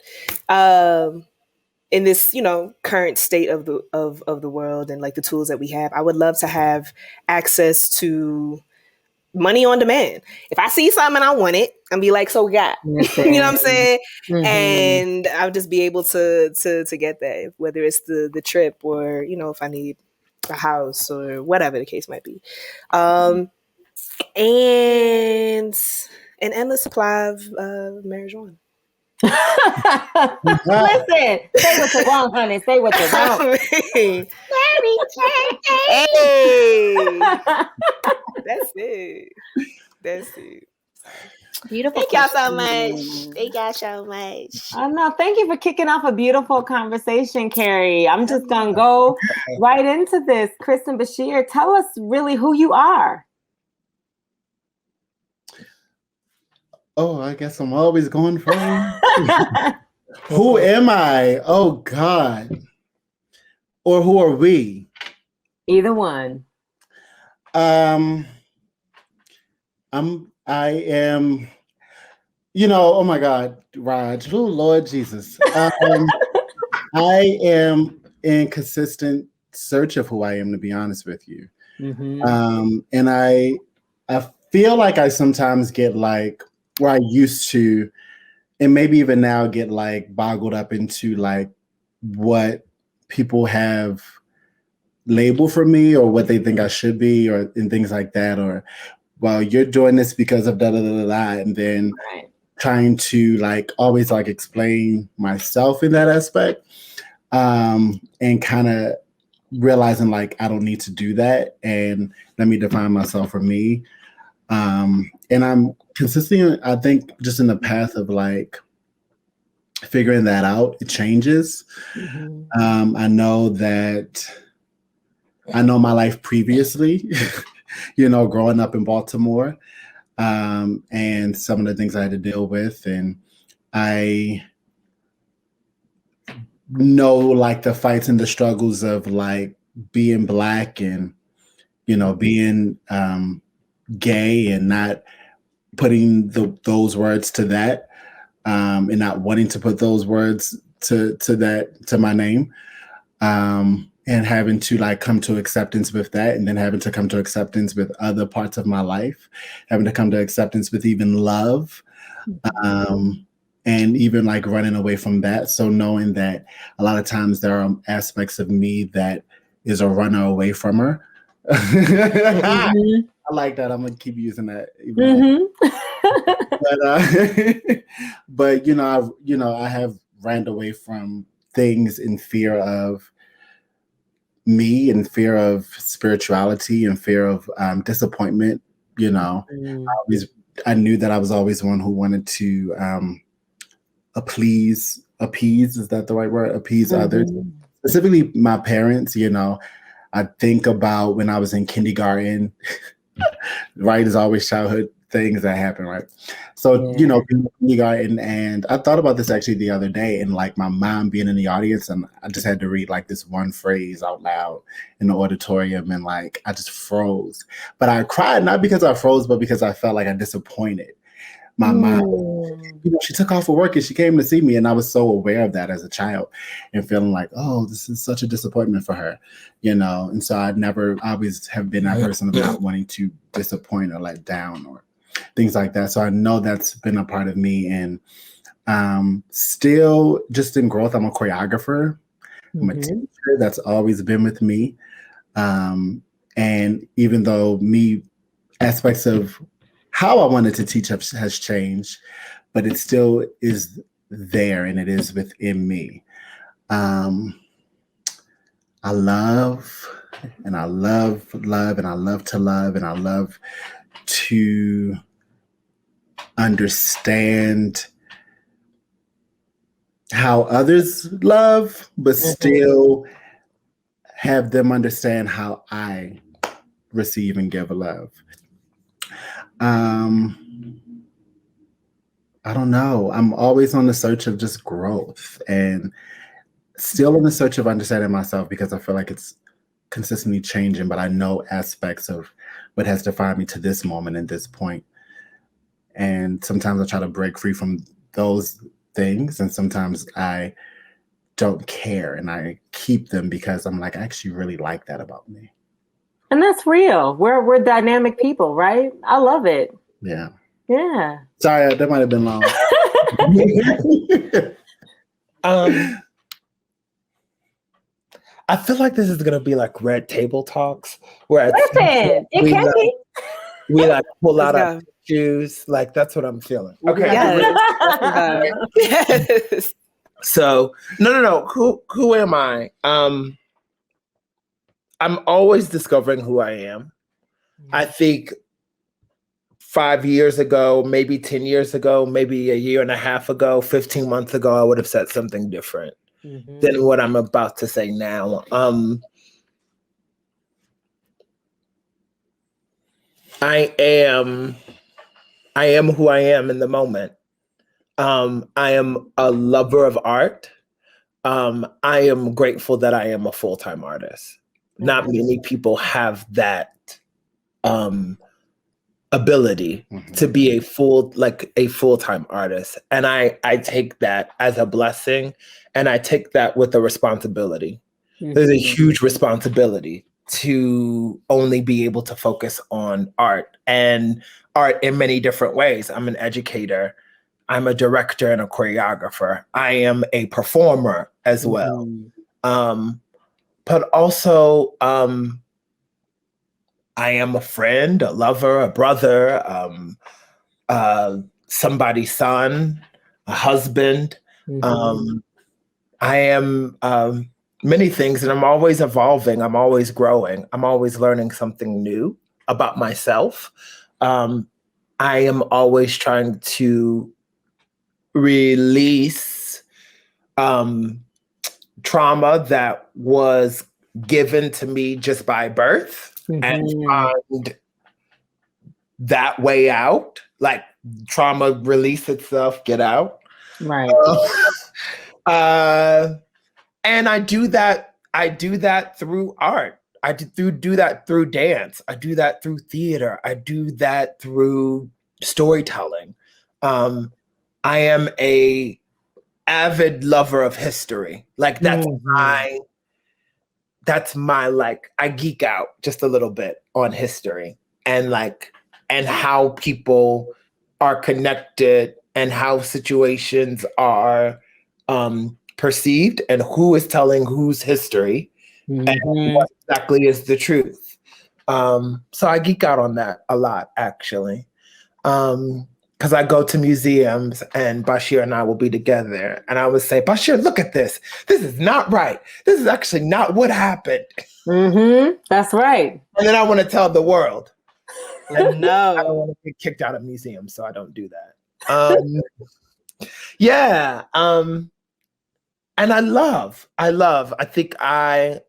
In this, current state of the world and like the tools that we have, I would love to have access to money on demand. If I see something and I want it, and be like, so we got, you know what I'm saying? And I'll just be able to get that, whether it's the trip or, if I need a house or whatever the case might be. And an endless supply of marijuana. Listen, say what you want, honey. Say what you want. Hey, that's it. Beautiful. Thank y'all so much. I know. Thank you for kicking off a beautiful conversation, Carrie. I'm just gonna go right into this. Chris and Bashir, tell us really who you are. Oh, I guess I'm always going for Who am I? Oh God. Or who are we? Either one. I am, oh my God, Raj, oh Lord Jesus. I am in consistent search of who I am, to be honest with you. And I feel like I sometimes get like, where I used to, and maybe even now get like boggled up into like what people have labeled for me or what they think I should be, or and things like that, or well, you're doing this because of da da da da da, and then trying to like always like explain myself in that aspect, and kind of realizing like I don't need to do that, and let me define myself for me. And I'm consistent, I think, just in the path of like figuring that out. It changes. I know my life previously, growing up in Baltimore, and some of the things I had to deal with. And I know like the fights and the struggles of like being Black and, being gay and not putting those words to that, and not wanting to put those words to my name, and having to like come to acceptance with that, and then having to come to acceptance with other parts of my life, having to come to acceptance with even love, and even like running away from that. So knowing that a lot of times there are aspects of me that is a runner away from her. I like that. I'm gonna keep using that. But I have ran away from things in fear of me, and fear of spirituality, and fear of disappointment. I knew that I was always one who wanted to appease. Is that the right word? Appease others, specifically my parents. I think about when I was in kindergarten. Right, is always childhood things that happen, right? So, kindergarten, and I thought about this actually the other day, and like my mom being in the audience, and I just had to read like this one phrase out loud in the auditorium, and like I just froze. But I cried not because I froze, but because I felt like I disappointed my mom. She took off for work and she came to see me, and I was so aware of that as a child, and feeling like, oh, this is such a disappointment for her, and so I always have been that person of not wanting to disappoint or let down or things like that. So I know that's been a part of me, and still just in growth. I'm a choreographer. I'm a teacher. That's always been with me, and even though aspects of how I wanted to teach has changed, but it still is there, and it is within me. I love, and I love, and I love to love, and I love to understand how others love, but still have them understand how I receive and give love. I don't know. I'm always on the search of just growth, and still in the search of understanding myself, because I feel like it's consistently changing, but I know aspects of what has defined me to this moment and this point. And sometimes I try to break free from those things, and sometimes I don't care and I keep them because I'm like, I actually really like that about me. And that's real. We're dynamic people, right? I love it. Yeah. Yeah. Sorry, that might have been long. I feel like this is gonna be like red table talks, where Listen, it can be. We like pull out our shoes. Like that's what I'm feeling. Okay. Yes. So no. Who am I? I'm always discovering who I am. I think 5 years ago, maybe 10 years ago, maybe a year and a half ago, 15 months ago, I would have said something different than what I'm about to say now. I am who I am in the moment. I am a lover of art. I am grateful that I am a full-time artist. Not many people have that ability to be a full-time artist. And I take that as a blessing, and I take that with a responsibility. There's a huge responsibility to only be able to focus on art, and art in many different ways. I'm an educator. I'm a director and a choreographer. I am a performer as well. But also, I am a friend, a lover, a brother, somebody's son, a husband. I am many things, and I'm always evolving. I'm always growing. I'm always learning something new about myself. I am always trying to release trauma that was given to me just by birth, and find that way out. Like trauma release itself, get out. Right. And I do that through art. I do that through dance. I do that through theater. I do that through storytelling. I am a avid lover of history. Like that's my like, I geek out just a little bit on history and how people are connected and how situations are perceived and who is telling whose history and what exactly is the truth. So I geek out on that a lot, actually. Because I go to museums and Bashir and I will be together and I would say, Bashir, look at this. This is not right. This is actually not what happened. That's right. And then I want to tell the world. No. I don't want to get kicked out of museums, so I don't do that. Yeah. And I think I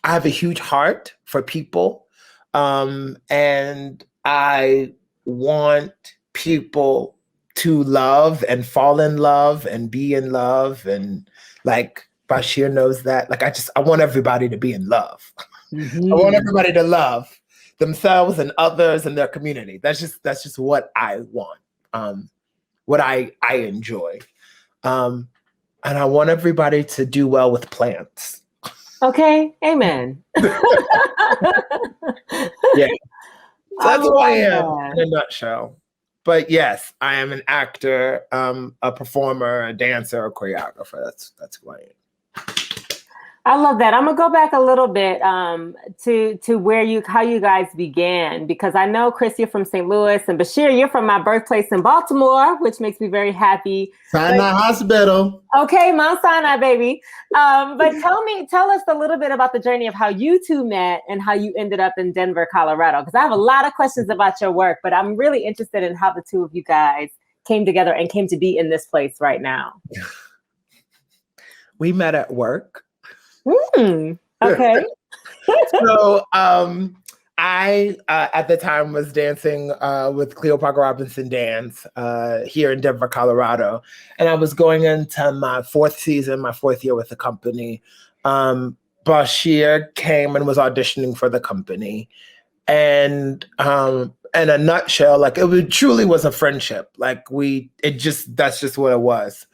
have a huge heart for people. And I want people to love and fall in love and be in love. And like Bashir knows that. Like I want everybody to be in love. I want everybody to love themselves and others and their community. That's just what I want. What I enjoy. And I want everybody to do well with plants. Okay, amen. Yeah. So that's who I am in a nutshell. But yes, I am an actor, a performer, a dancer, a choreographer. That's who I am. I love that. I'm gonna go back a little bit to how you guys began, because I know, Chris, you're from St. Louis, and Bashir, you're from my birthplace in Baltimore, which makes me very happy. Sinai Hospital. Okay, Mount Sinai, baby. But tell us a little bit about the journey of how you two met and how you ended up in Denver, Colorado. Because I have a lot of questions about your work, but I'm really interested in how the two of you guys came together and came to be in this place right now. We met at work. Okay. So I at the time was dancing with Cleo Parker Robinson Danse here in Denver, Colorado. And I was going into my fourth year with the company. Bashir came and was auditioning for the company. And in a nutshell, like it truly was a friendship. Like that's just what it was.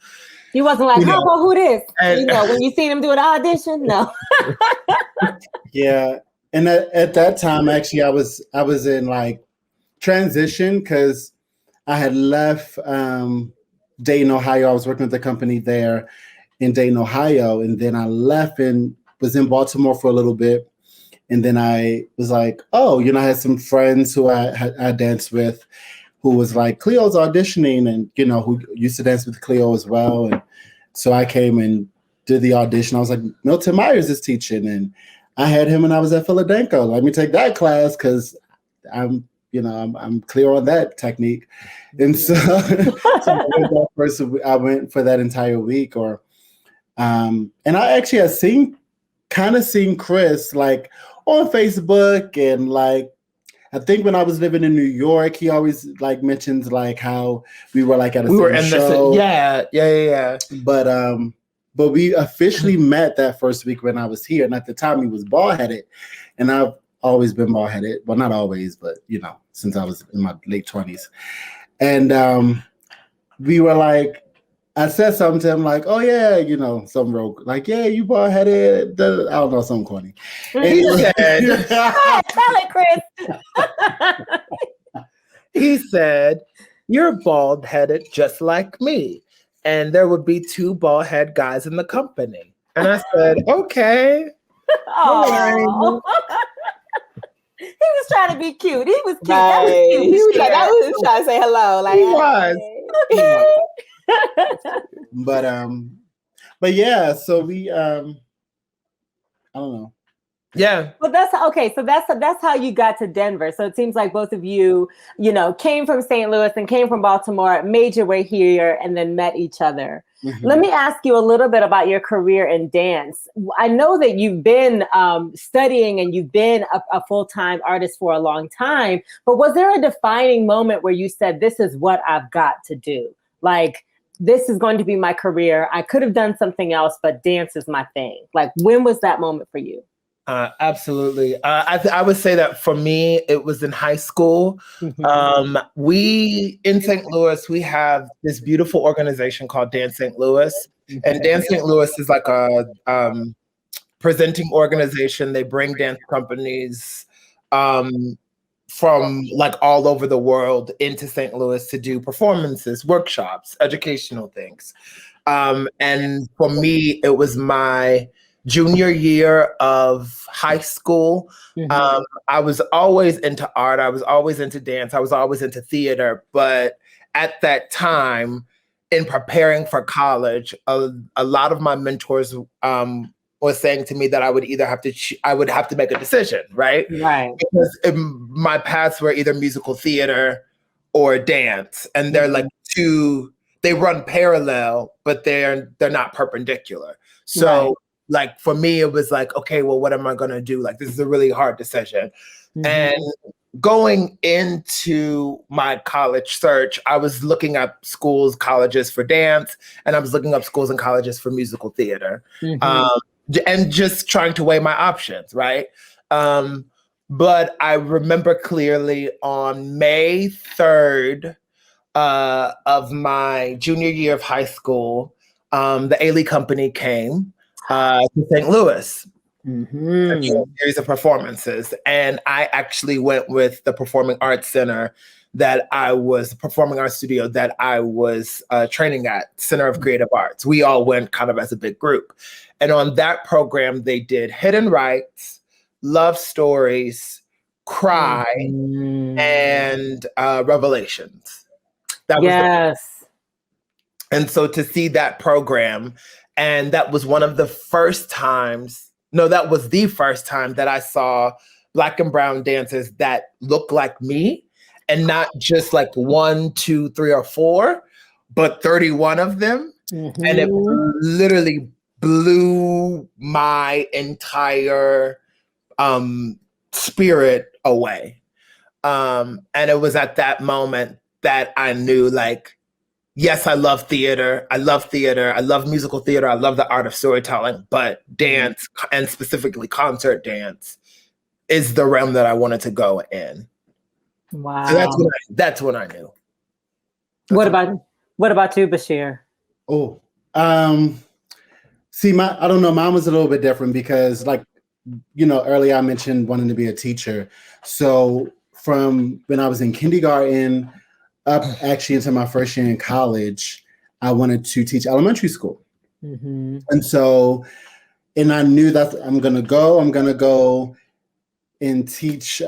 You wasn't like, how about who this? And, when you seen him do an audition? No. Yeah. And at that time, actually, I was in like transition because I had left Dayton, Ohio. I was working with the company there in Dayton, Ohio. And then I left and was in Baltimore for a little bit. And then I was like, oh, I had some friends who I danced with who was like, Cleo's auditioning, and, who used to dance with Cleo as well. And so I came and did the audition. I was like, Milton Myers is teaching. And I had him when I was at Philadelphia. Let me take that class because I'm clear on that technique. And so, I went for that entire week. And I actually had seen Chris like on Facebook, and like I think when I was living in New York, he always like mentions like how we were like at a show. Yeah. But we officially met that first week when I was here, and at the time he was bald-headed, and I've always been bald-headed. Well, not always, but since I was in my late 20s. And we were like, I said something to him like, oh yeah, some rogue, like, yeah, you bald-headed. I don't know, something corny. And he said, tell it, Chris. He said, you're bald-headed just like me. And there would be two bald-head guys in the company. And I said, okay. Oh. He was trying to be cute. He was cute. Right. That was cute. He was like, I was trying to say hello. Like, He was. But yeah, so we I don't know. Yeah. Well, that's okay. So that's how you got to Denver. So it seems like both of you, came from St. Louis and came from Baltimore, made your way here, and then met each other. Mm-hmm. Let me ask you a little bit about your career in dance. I know that you've been studying and you've been a full-time artist for a long time, but was there a defining moment where you said, this is what I've got to do? Like, this is going to be my career. I could have done something else, but dance is my thing. Like, when was that moment for you? Absolutely. I would say that for me, it was in high school. Mm-hmm. We in St. Louis, we have this beautiful organization called Danse St. Louis. Mm-hmm. And Danse St. Louis is like a presenting organization. They bring dance companies from like all over the world into St. Louis to do performances, workshops, educational things. And for me, it was my junior year of high school. I was always into art. I was always into dance. I was always into theater. But at that time, in preparing for college, a lot of my mentors was saying to me that I would either have to I would have to make a decision, right? Right. Because my paths were either musical theater or dance, and they're like two. They run parallel, but they're not perpendicular. So, like for me, it was like, okay, well, what am I gonna do? Like, this is a really hard decision, and going into my college search, I was looking up schools, colleges for dance, and I was looking up schools and colleges for musical theater. And just trying to weigh my options, right? But I remember clearly on May 3rd of my junior year of high school, the Ailey Company came to St. Louis. A series of performances. And I actually went with the Performing Arts Center Performing Arts Studio that I was training at, Center of Creative Arts. We all went kind of as a big group. And on that program, they did Hidden Rights, Love Stories, Cry, and Revelations. That was and so to see that program, and that was one of the first times, that was the first time that I saw Black and brown dancers that looked like me, and not just like 1, 2, 3, or 4, but 31 of them. And it literally blew my entire spirit away. And it was at that moment that I knew, like, yes, I love theater. I love theater. I love musical theater. I love the art of storytelling, but dance, and specifically concert dance, is the realm that I wanted to go in. Wow. So that's when I knew. What about you, Bashir? Oh, see, I don't know. Mine was a little bit different because, like, earlier I mentioned wanting to be a teacher. So from when I was in kindergarten up actually into my first year in college, I wanted to teach elementary school. And so, and I knew that I'm going to go and teach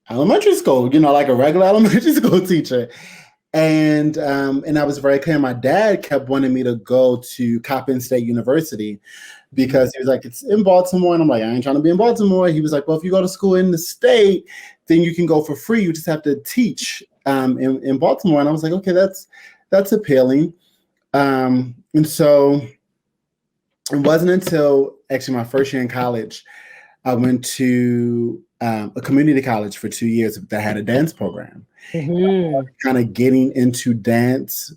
elementary school, like a regular elementary school teacher. And I was very clear. My dad kept wanting me to go to Coppin State University because he was like, it's in Baltimore. And I'm like, I ain't trying to be in Baltimore. He was like, well, if you go to school in the state, then you can go for free. You just have to teach in Baltimore. And I was like, okay, that's appealing. And so it wasn't until actually my first year in college, I went to a community college for 2 years that had a dance program. Kind of getting into dance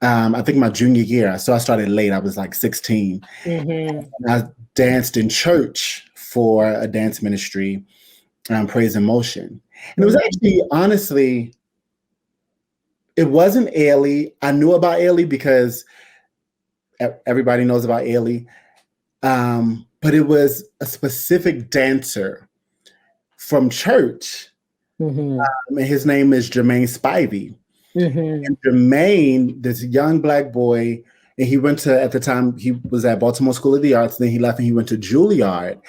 I think my junior year. So I started late. I was like 16. I danced in church for a dance ministry, Praise and Motion. And it was actually, honestly, it wasn't Ailey. I knew about Ailey because everybody knows about Ailey. But it was a specific dancer from church. And his name is Jermaine Spivey. And Jermaine, this young Black boy, and he went to, at the time, he was at Baltimore School of the Arts. Then he left and he went to Juilliard.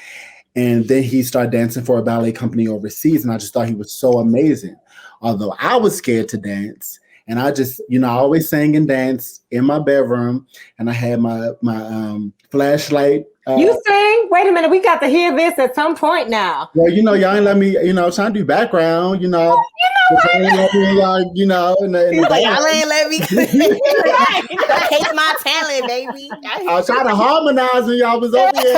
And then he started dancing for a ballet company overseas. And I just thought he was so amazing. Although I was scared to dance. And I just, I always sang and danced in my bedroom. And I had my flashlight. You sing? Wait a minute. We got to hear this at some point now. Well, y'all ain't let me, trying to do background, Y'all ain't let me. Taste my talent, baby. I was trying to harmonize when y'all was over here.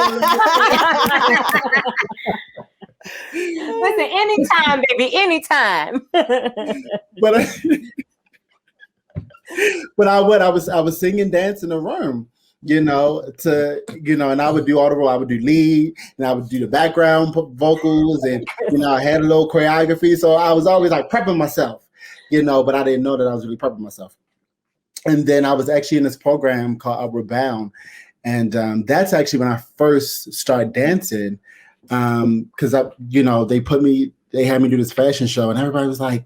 Listen, anytime, baby, anytime. But I was singing, dance in the room, and I would do all the role. I would do lead, and I would do the background vocals, and I had a little choreography. So I was always like prepping myself, but I didn't know that I was really prepping myself. And then I was actually in this program called Upward Bound, and that's actually when I first started dancing. because they had me do this fashion show, and everybody was like,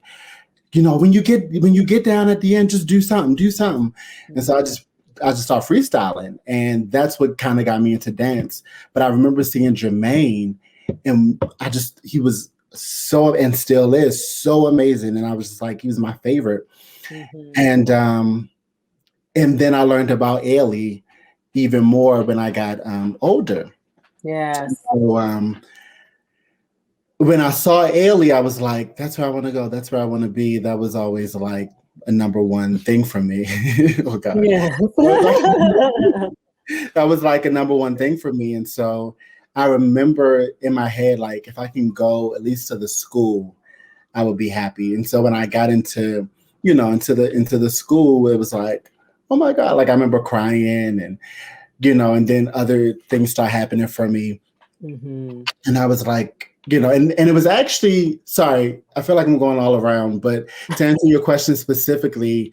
when you get down at the end, just do something. And so I just started freestyling, and that's what kind of got me into dance. But I remember seeing Jermaine, and he was so, and still is, so amazing, and I was just like, he was my favorite. And then I learned about Ailey even more when I got older. Yes. So when I saw Ailey, I was like, that's where I want to go. That's where I want to be. That was always like a number one thing for me. Oh God. Yeah. That was like a number one thing for me. And so I remember in my head, like, if I can go at least to the school, I would be happy. And so when I got into the school, it was like, oh my God, like I remember crying, and and then other things start happening for me. And I was like, and it was actually, sorry, I feel like I'm going all around, but to answer your question specifically,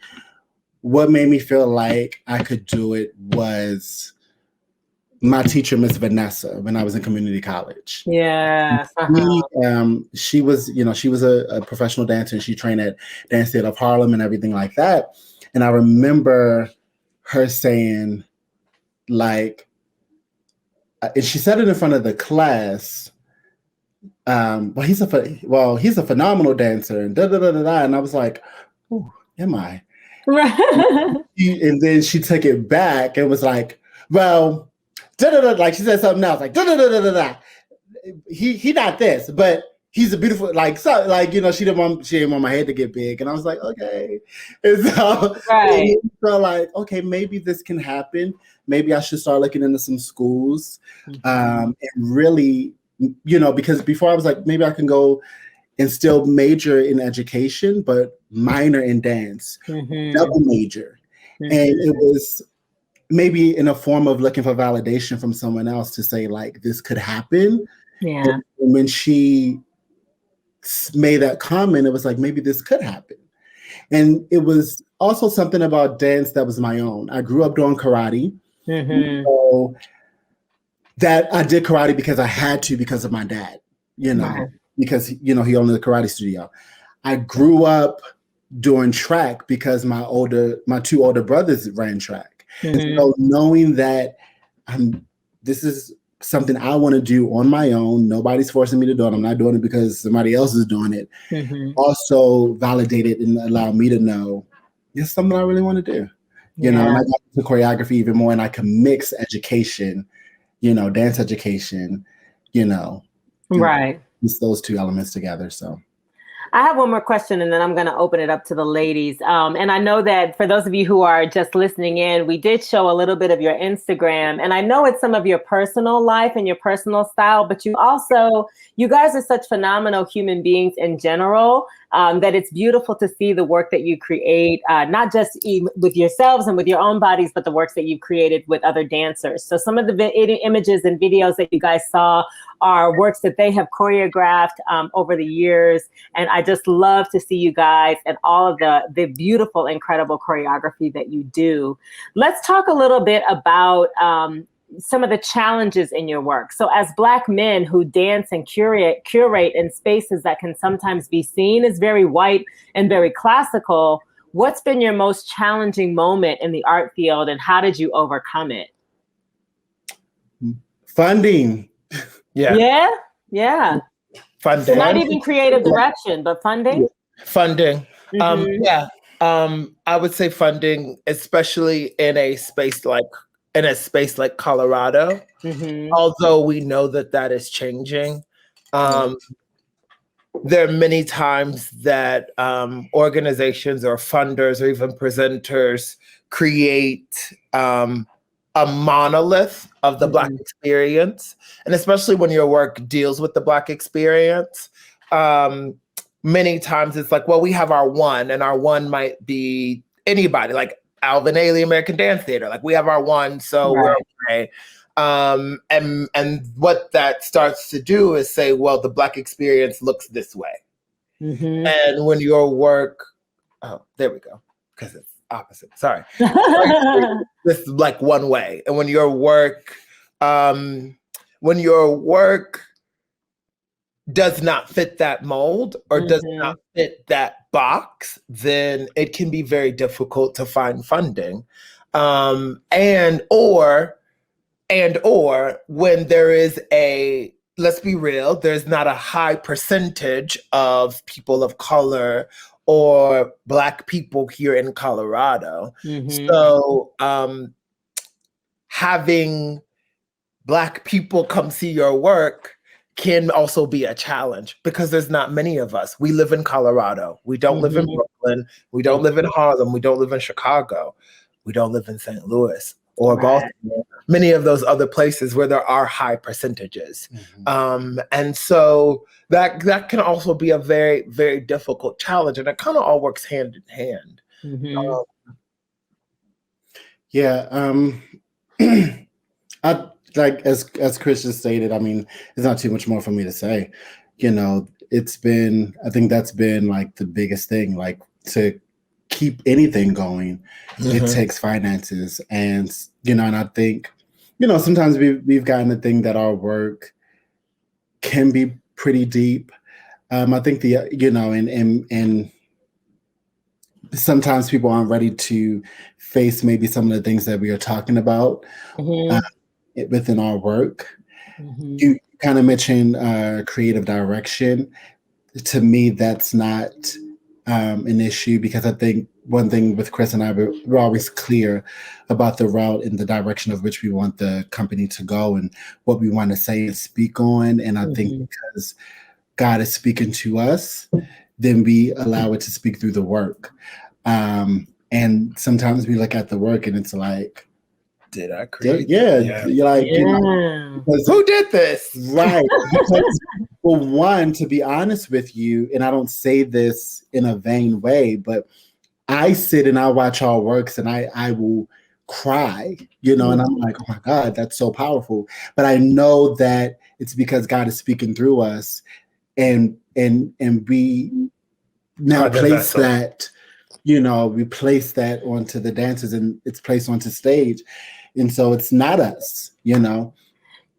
what made me feel like I could do it was my teacher, Miss Vanessa, when I was in community college. Yeah. She was a professional dancer, and she trained at Danse of Harlem and everything like that. And I remember her saying, like, and she said it in front of the class, he's a phenomenal dancer, and da da da da da. And I was like, oh, am I? Right. And then she took it back and was like, well, da da da, like she said something else, like da da da da da da. He not this, but he's a beautiful, like, so, like, she didn't want my head to get big, and I was like, okay. And so right. it felt like, okay, maybe this can happen. Maybe I should start looking into some schools, and really, because before I was like, maybe I can go and still major in education, but minor in dance, double major. And it was maybe in a form of looking for validation from someone else to say, like, this could happen. Yeah. And when she made that comment, it was like, maybe this could happen. And it was also something about dance that was my own. I grew up doing karate. So that I did karate because I had to, because of my dad, because, he owned the karate studio. I grew up doing track because my two older brothers ran track. And so knowing that this is something I want to do on my own, nobody's forcing me to do it, I'm not doing it because somebody else is doing it, also validated and allowed me to know it's something I really want to do. And I got into choreography even more, and I can mix education, dance education, right. It's those two elements together. So I have one more question, and then I'm going to open it up to the ladies. And I know that for those of you who are just listening in, we did show a little bit of your Instagram, and I know it's some of your personal life and your personal style, but you guys are such phenomenal human beings in general, that it's beautiful to see the work that you create, not just with yourselves and with your own bodies, but the works that you've created with other dancers. So some of the images and videos that you guys saw are works that they have choreographed over the years. And I just love to see you guys and all of the beautiful, incredible choreography that you do. Let's talk a little bit about some of the challenges in your work. So as Black men who dance and curate in spaces that can sometimes be seen as very white and very classical, what's been your most challenging moment in the art field, and how did you overcome it? Funding. Yeah. Funding. So not even creative direction, but funding. Funding. I would say funding, especially in a space like Colorado. Although we know that is changing. There are many times that organizations or funders or even presenters create a monolith of the Black experience. And especially when your work deals with the Black experience, many times it's like, well, we have our one, and our one might be anybody, like Alvin Ailey, American Dance Theater. Like, we have our one, so we're okay. And what that starts to do is say, well, the Black experience looks this way. And when your work, there we go, because it's opposite. Sorry. This is like one way. And when your work does not fit that mold or does not fit that box, then it can be very difficult to find funding. And or when there is let's be real, there's not a high percentage of people of color or Black people here in Colorado. So having Black people come see your work can also be a challenge because there's not many of us. We live in Colorado. We don't live in Brooklyn. We don't live in Harlem. We don't live in Chicago. We don't live in St. Louis or Baltimore. Many of those other places where there are high percentages. And so that can also be a very, very difficult challenge. And it kind of all works hand in hand. I like as Christian stated, I mean, there's not too much more for me to say. You know, I think that's been like the biggest thing, like to keep anything going, it takes finances. And, and I think, sometimes we've gotten to think that our work can be pretty deep. I think and sometimes people aren't ready to face maybe some of the things that we are talking about within our work. You kind of mentioned creative direction. To me, that's not an issue because I think one thing with Chris and I, we're always clear about the route and the direction of which we want the company to go and what we want to say and speak on. And I think because God is speaking to us, then we allow it to speak through the work. And sometimes we look at the work and it's like, did I create? You're like, who did this? Right. Because for one, to be honest with you, and I don't say this in a vain way, but I sit and I watch our works and I will cry, and I'm like, oh my God, that's so powerful. But I know that it's because God is speaking through us and we now place that, we place that onto the dancers and it's placed onto stage. And so it's not us,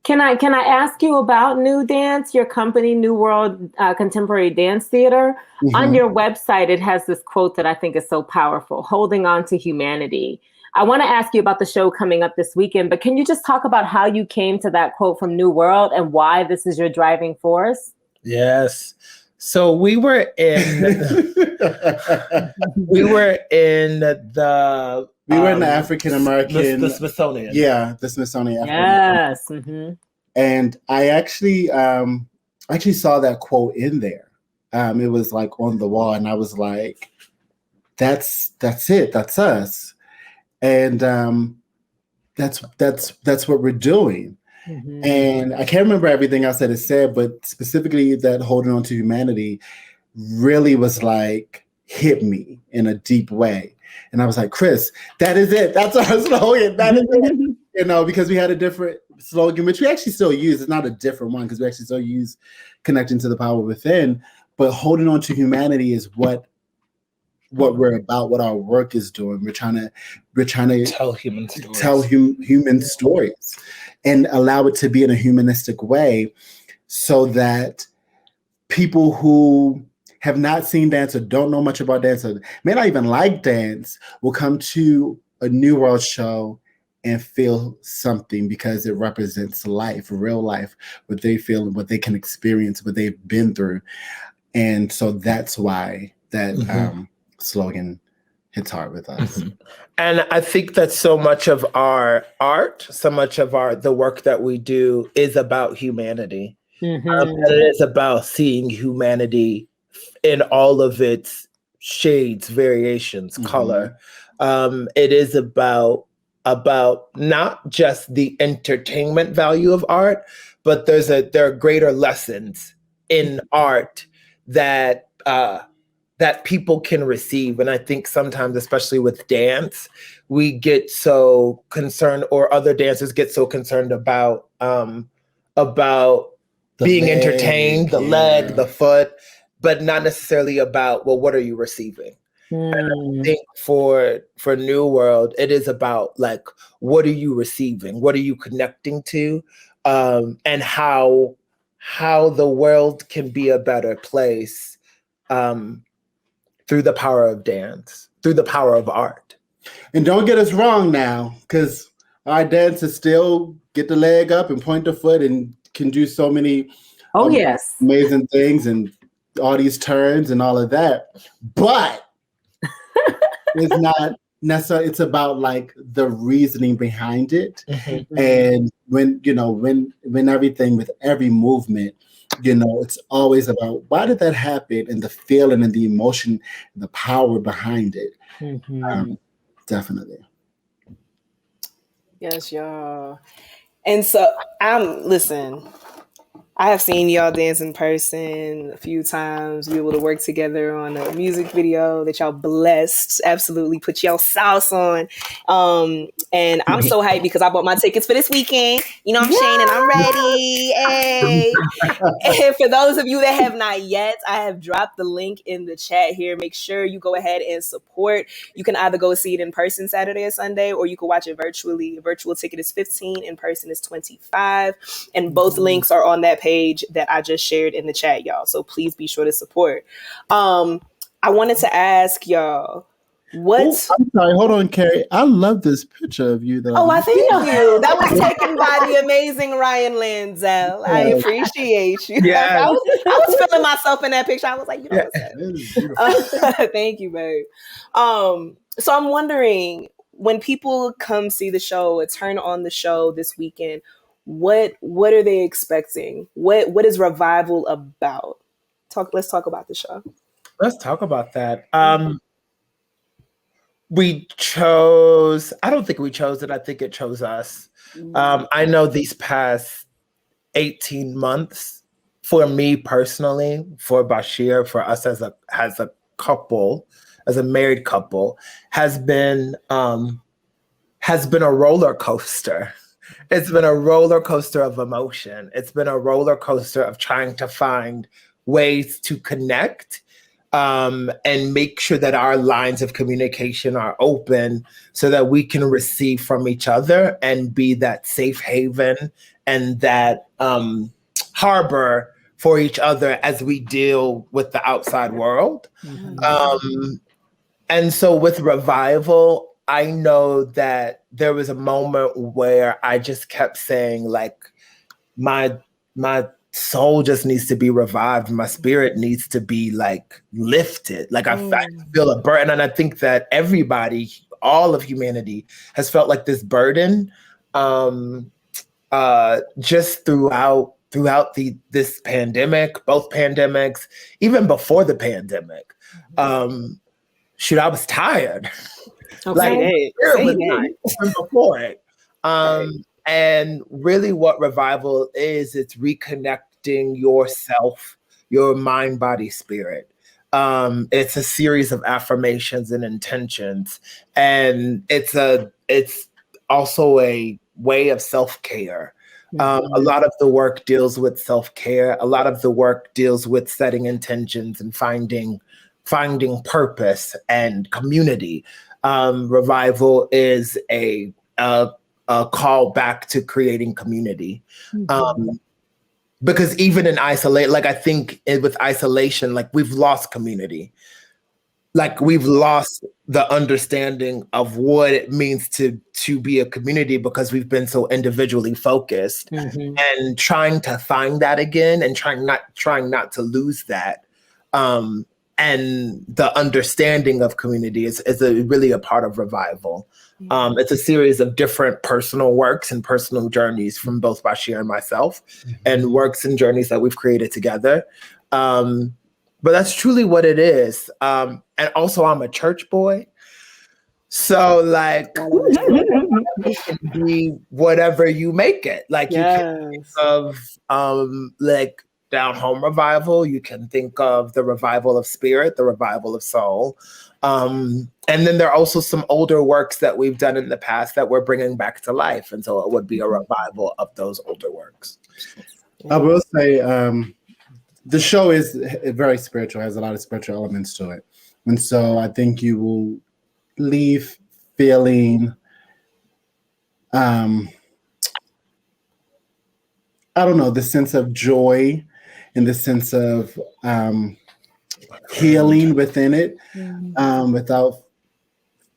Can I ask you about New Dance, your company, New World Contemporary Dance Theater? On your website, it has this quote that I think is so powerful, holding on to humanity. I want to ask you about the show coming up this weekend, but can you just talk about how you came to that quote from New World and why this is your driving force? Yes. So we were in the African American, the Smithsonian. Yeah, the Smithsonian. Yes. And I actually saw that quote in there. It was like on the wall, and I was like, "That's it. That's us." And that's what we're doing. And I can't remember everything else that it said, but specifically that holding on to humanity really was like hit me in a deep way. And I was like, Chris, that is it. That's our slogan. That is it. Because we had a different slogan, which we actually still use. It's not a different one because we actually still use connecting to the power within. But holding on to humanity is what we're about, what our work is doing. We're trying to tell human stories. Human stories and allow it to be in a humanistic way so that people who have not seen dance or don't know much about dance or may not even like dance will come to a New World show and feel something because it represents life, real life, what they feel and what they can experience, what they've been through. And so that's why that slogan hits hard with us. And I think that so much of our art, so much of the work that we do is about humanity. And it is about seeing humanity in all of its shades, variations, color. It is about not just the entertainment value of art, but there are greater lessons in art that people can receive. And I think sometimes, especially with dance, we get so concerned, or other dancers get so concerned about being entertained, the leg, the foot, but not necessarily about, well, what are you receiving? And I think for New World, it is about like, what are you receiving? What are you connecting to? And how how the world can be a better place through the power of dance, through the power of art. And don't get us wrong now, because our dancers still get the leg up and point the foot and can do so many yes, amazing things and all these turns and all of that. But it's not necessarily, it's about like the reasoning behind it. Mm-hmm. And when everything, with every movement, it's always about why did that happen, and the feeling and the emotion and the power behind it. Mm-hmm. Definitely. Yes, y'all. And so listen, I have seen y'all dance in person a few times. We were able to work together on a music video that y'all blessed. Absolutely put y'all sauce on. And I'm so hyped because I bought my tickets for this weekend. You know what I'm saying? And I'm ready. Hey. And for those of you that have not yet, I have dropped the link in the chat here. Make sure you go ahead and support. You can either go see it in person Saturday or Sunday, or you can watch it virtually. A virtual ticket is $15, in person is $25. And both links are on that page that I just shared in the chat, y'all. So please be sure to support. I wanted to ask y'all, what? Oh, I'm sorry. Hold on, Carrie. I love this picture of you, though. Oh, I thank you. That was taken by the amazing Ryan Lanzell. I appreciate you. Yes. I was feeling myself in that picture. I was like, thank you, babe. So I'm wondering, when people come see the show or turn on the show this weekend, what are they expecting? What is Revival about? Let's talk about the show. Let's talk about that. We chose, I don't think we chose it. I think it chose us. I know these past 18 months, for me personally, for Bashir, for us as a couple, as a married couple, has been a roller coaster. It's been a roller coaster of emotion. It's been a roller coaster of trying to find ways to connect and make sure that our lines of communication are open so that we can receive from each other and be that safe haven and that harbor for each other as we deal with the outside world. And so with Revival, I know that there was a moment where I just kept saying, like, my soul just needs to be revived. My spirit needs to be like lifted. Like I feel a burden. And I think that everybody, all of humanity has felt like this burden just throughout this pandemic, both pandemics, even before the pandemic. Shoot, I was tired. Okay, even before it. And really what Revival is, it's reconnecting yourself, your mind, body, spirit. It's a series of affirmations and intentions. And it's also a way of self-care. A lot of the work deals with self-care. A lot of the work deals with setting intentions and finding purpose and community. Revival is a call back to creating community. Because even in isolation, like I think with isolation, like we've lost community. Like we've lost the understanding of what it means to be a community because we've been so individually focused and trying to find that again and trying not to lose that. And the understanding of community is really a part of Revival. It's a series of different personal works and personal journeys from both Bashir and myself, and works and journeys that we've created together. But that's truly what it is. And also, I'm a church boy. So, like, it can be whatever you make it. Like, you can think of, like, Down Home Revival. You can think of the Revival of Spirit, the Revival of Soul. And then there are also some older works that we've done in the past that we're bringing back to life. And so it would be a revival of those older works. I will say the show is very spiritual, has a lot of spiritual elements to it. And so I think you will leave feeling I don't know, the sense of joy and the sense of healing within it, without,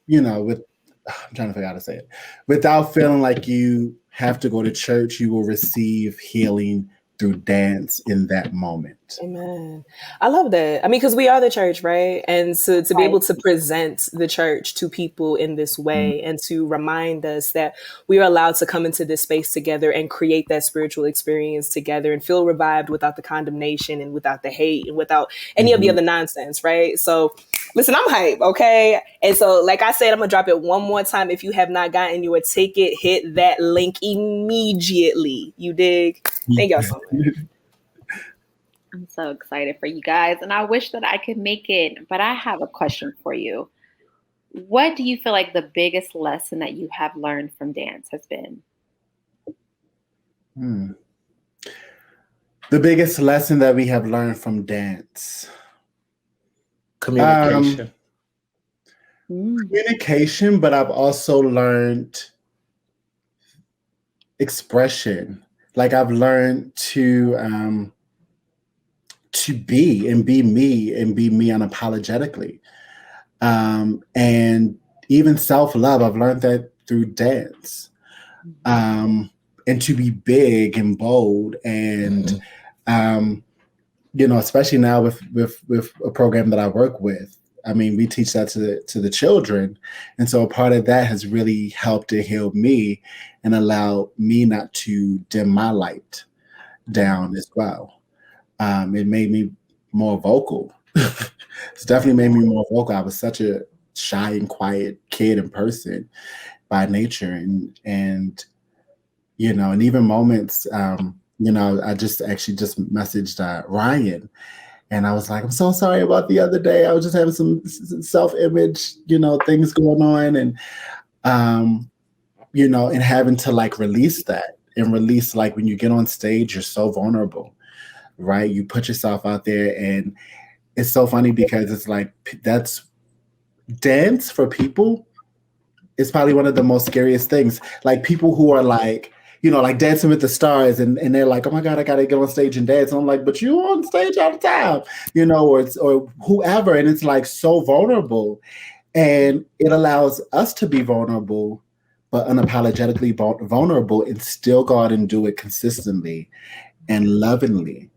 with I'm trying to figure out how to say it, without feeling like you have to go to church. You will receive healing through dance in that moment. Amen. I love that. I mean, because we are the church, right? And so to be Right. able to present the church to people in this way and to remind us that we are allowed to come into this space together and create that spiritual experience together and feel revived without the condemnation and without the hate and without any of the other nonsense, right? So listen, I'm hype, okay? And so, like I said, I'm gonna drop it one more time. If you have not gotten your ticket, hit that link immediately. You dig? Thank y'all so much. I'm so excited for you guys, and I wish that I could make it, but I have a question for you. What do you feel like the biggest lesson that you have learned from dance has been? The biggest lesson that we have learned from dance. Communication. Communication, but I've also learned expression. Like I've learned to be me unapologetically. And even self-love, I've learned that through dance. And to be big and bold and especially now with a program that I work with. I mean, we teach that to the children. And so a part of that has really helped to heal me and allow me not to dim my light down as well. It made me more vocal. It's definitely made me more vocal. I was such a shy and quiet kid and person by nature. And even moments, I just messaged Ryan. And I was like, I'm so sorry about the other day. I was just having some self-image, things going on. And, and having to like release that and release, like when you get on stage, you're so vulnerable, right? You put yourself out there, and it's so funny because it's like, that's dance for people. It's probably one of the most scariest things. Like people who are like, like Dancing with the Stars, and they're like, oh my God, I gotta get on stage and dance. And I'm like, but you on stage all the time, or whoever. And it's like so vulnerable. And it allows us to be vulnerable, but unapologetically vulnerable, and still go out and do it consistently and lovingly.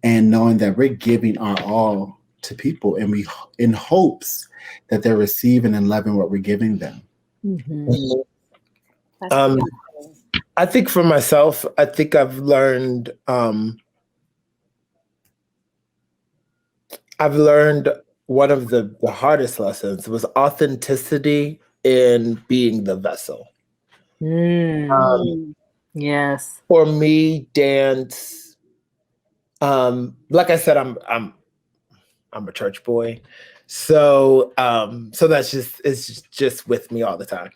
And knowing that we're giving our all to people, and we in hopes that they're receiving and loving what we're giving them. I think for myself, I think I've learned one of the hardest lessons was authenticity in being the vessel. Yes. For me, dance, like I said, I'm a church boy. So that's it's just with me all the time.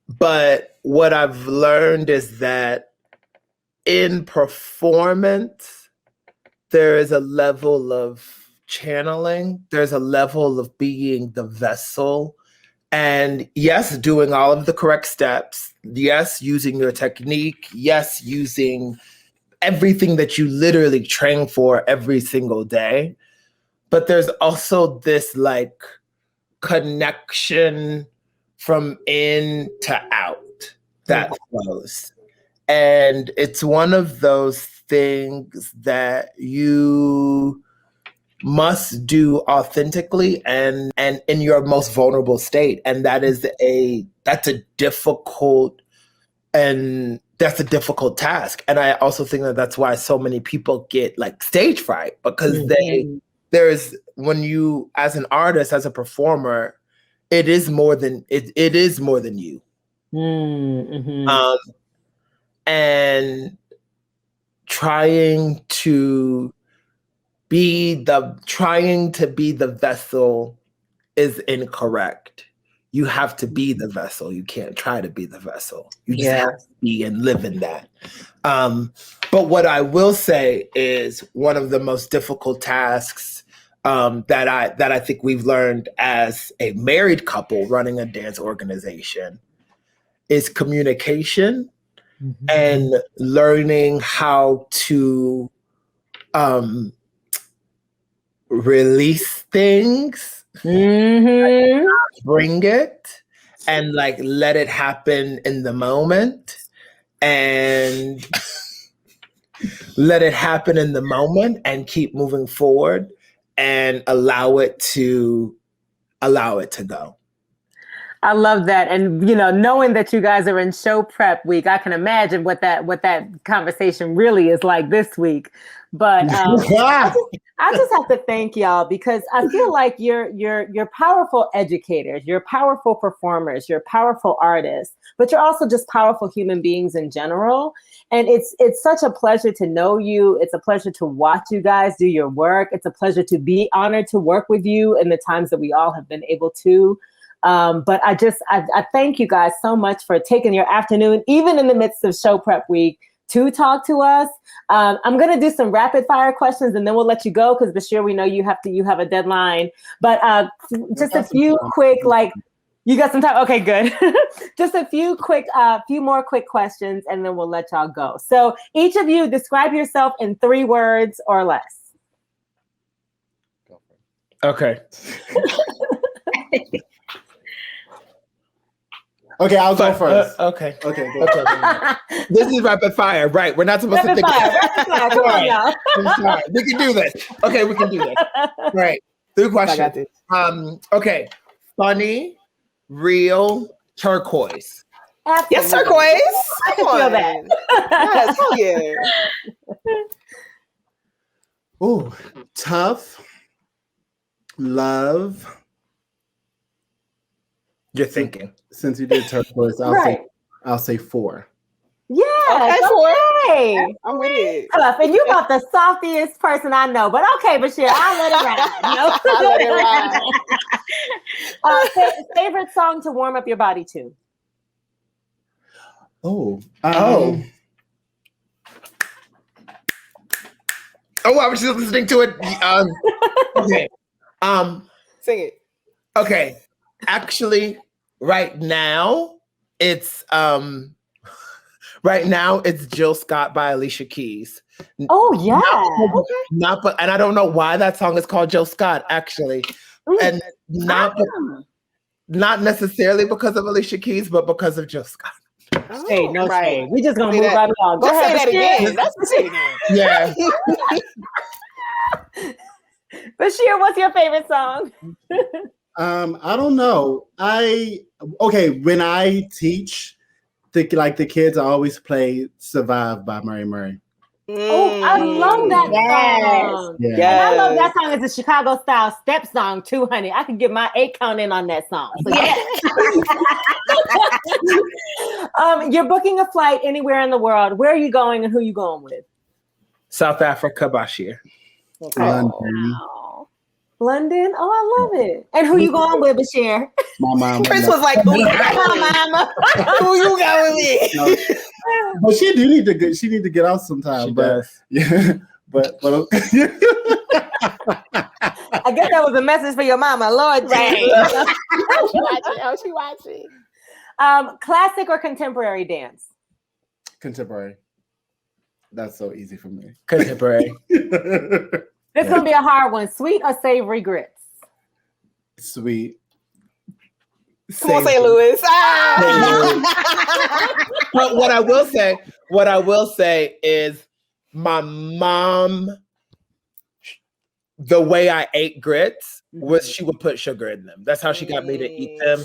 But what I've learned is that in performance, there is a level of channeling. There's a level of being the vessel. And yes, doing all of the correct steps. Yes, using your technique. Yes, using everything that you literally train for every single day. But there's also this like connection from in to out that flows. And it's one of those things that you must do authentically and in your most vulnerable state. And that's a difficult task. And I also think that that's why so many people get like stage fright, because when you, as an artist, as a performer, it is more than you. And trying to be the vessel is incorrect. You have to be the vessel. You can't try to be the vessel. You just have to be and live in that. But what I will say is one of the most difficult tasks that I think we've learned as a married couple running a dance organization is communication and learning how to release things, bring it, and like let it happen in the moment, and let it happen in the moment, and keep moving forward, and allow it to go. I love that. And, you know, knowing that you guys are in show prep week, I can imagine what that conversation really is like this week. But I just have to thank y'all, because I feel like you're powerful educators, you're powerful performers, you're powerful artists, but you're also just powerful human beings in general. And it's such a pleasure to know you. It's a pleasure to watch you guys do your work. It's a pleasure to be honored to work with you in the times that we all have been able to. But I thank you guys so much for taking your afternoon, even in the midst of show prep week, to talk to us. I'm going to do some rapid fire questions and then we'll let you go, because Bashir, we know you have a deadline. But just a few quick, like, you got some time? Okay, good. Just a few more quick questions and then we'll let y'all go. So each of you, describe yourself in 3 words or less. Okay. Okay, I'll go first. Okay. Okay. This is rapid fire, right? We're not supposed to think. Rapid fire. Come on, y'all. We can do this. Okay, we can do this. Right. 3 questions. Okay. Funny, real, turquoise. Absolutely. Yes, turquoise. I can feel that. Yes, hell yeah. Ooh, tough, love. You're thinking. Since you did turquoise, I'll say 4. Yeah, Okay, 4. I'm with it. Tough. And you about the softiest person I know. But okay, Bashir, I'll let it ride. No? I'll let it ride. Favorite song to warm up your body to? I was just listening to it. Okay. Sing it. Okay. Actually, right now it's Jill Scott by Alicia Keys. Oh yeah. And I don't know why that song is called Jill Scott, actually. And not necessarily because of Alicia Keys, but because of Jill Scott. Hey, no shade. We just gonna move right along. Go ahead. Say that again. That's the shit again. Yeah. Bashir, what's your favorite song? I don't know. When I teach, the kids, I always play "Survive" by Mary Murray. Oh, I love that song. Yes. And I love that song. It's a Chicago style step song too, honey. I could get my 8 count in on that song. So you're booking a flight anywhere in the world. Where are you going and who are you going with? South Africa, Bashir. Okay. London. Oh, I love it. And who you going with, Bashir? My mom. Chris was like, "Who you got, mama? Who you got with me?" No. But she need to get out sometime. She does. Yeah. But I guess that was a message for your mama, Lord. Right. She watching. Classic or contemporary dance? Contemporary. That's so easy for me. Contemporary. This is gonna be a hard one. Sweet or savory grits? Sweet. Come on, St. Louis. But what I will say is my mom, the way I ate grits was she would put sugar in them. That's how she got me to eat them.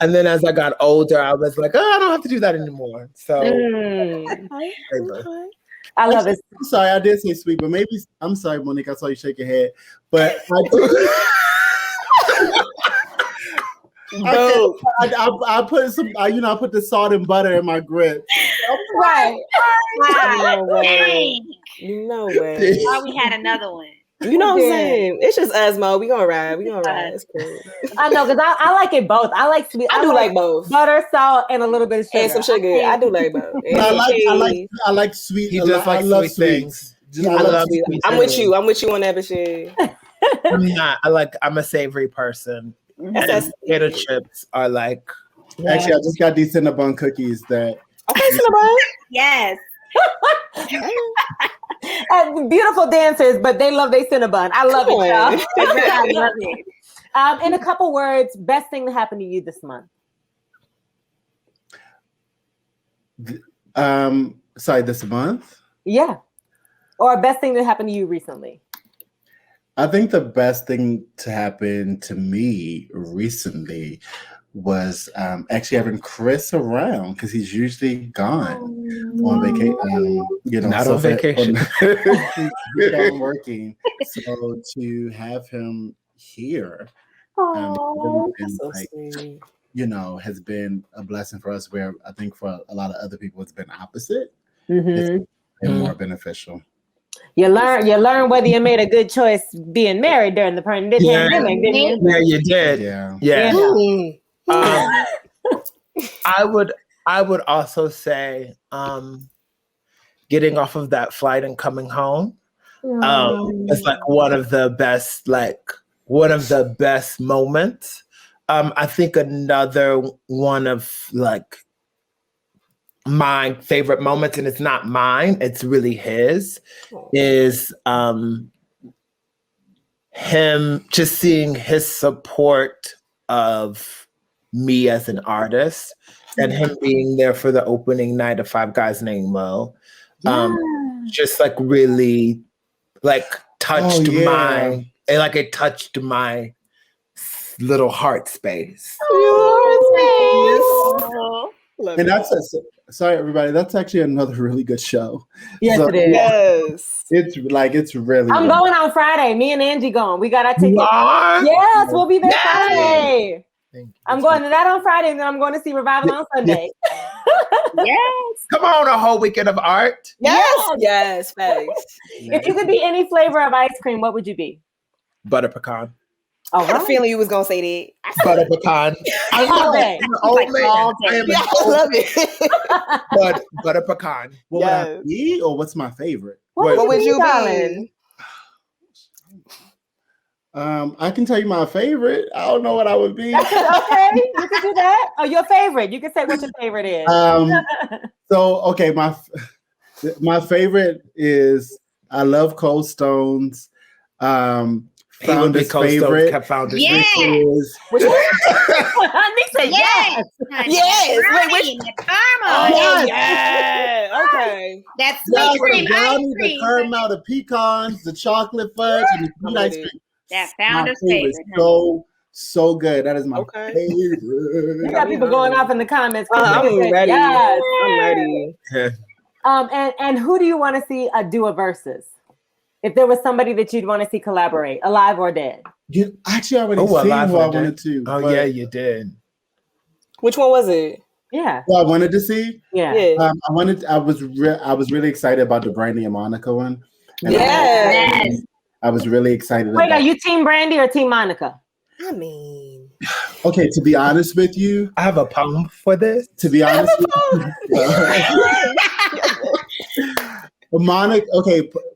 And then as I got older, I was like, I don't have to do that anymore. So I love it. I'm sorry, I did say sweet, but maybe I'm sorry, Monique. I saw you shake your head, but I put some. I put the salt and butter in my grits. Right. No way. No way. Oh, we had another one. You know what I'm saying? It's just us, Mo. We gonna ride. It's cool. I know, because I like it both. I like sweet. I do like both. Butter, salt, and a little bit of sugar. And some sugar. I do like both. I like sweet. He just likes sweet things. I love sweet. I'm with you on that shit. I'm not. I'm a savory person. And potato chips are like. Actually, I just got these Cinnabon cookies that. Okay, Cinnabon. Yes. Beautiful dancers, but they love their Cinnabon. I love it, y'all. I love it. In a couple words, best thing to happen to you this month. Sorry, this month? Yeah. Or best thing that happened to you recently. I think the best thing to happen to me recently was actually having Chris around because he's usually gone on vacation. Not on vacation. He's gone working. So to have him here, really been, So like, sweet. has been a blessing for us. Where I think for a lot of other people, it's been opposite. Mm-hmm. It's been more beneficial. You learn whether you made a good choice being married during the pandemic, didn't you? Yeah, you did. Yeah. I would also say getting off of that flight and coming home. It's like one of the best moments. I think another one of like my favorite moments, and it's not mine, it's really his, is him just seeing his support of me as an artist and him being there for the opening night of Five Guys Named Mo. Just like really like touched it touched my little heart space. And sorry everybody, that's actually another really good show. Yes, it is. Yes. It's really. I'm going on Friday. Me and Angie going. We got our tickets. You are? Yes, we'll be there Yay! Friday. I'm going to that on Friday, and then I'm going to see Revival on Sunday. Yes. Come on, a whole weekend of art. Yes, thanks. If you could be any flavor of ice cream, what would you be? Butter pecan. I had a feeling you was gonna say that. Butter pecan. I All love day. it. Old man. all day. I am Yeah, I love it. but butter pecan. What would I be, or what's my favorite? What would you darling? be? I can tell you my favorite. I don't know what I would be. Okay, you can do that. Oh, your favorite. You can say what your favorite is. So okay, my favorite is I love Cold Stone's. Founder's favorite. Founder's Yeah. Which one? They said yes. Yes. Wait, which? Caramel. Yeah. Okay. That's Yeah, sweet cream the ice brownie, the cream. caramel, the pecans, the chocolate fudge, and the sweet ice cream. That My Founder's favorite. favorite. So good. That is my Okay. favorite. You got people going off in the comments. I'm ready. Yes. I'm ready. And who do you want to see do a versus? If there was somebody that you'd want to see collaborate, alive or dead. You actually already seen Alive who or I Dead? wanted to. Oh but yeah, you did. Which one was it? Yeah. who I wanted to see. Yeah. Yeah. I was really excited about the Brandy and Monica one. And Yes. I was really excited. Wait, about are you Team Brandy or Team Monica? I mean, Okay, to be honest with you, I have a poem for this. to be honest with you,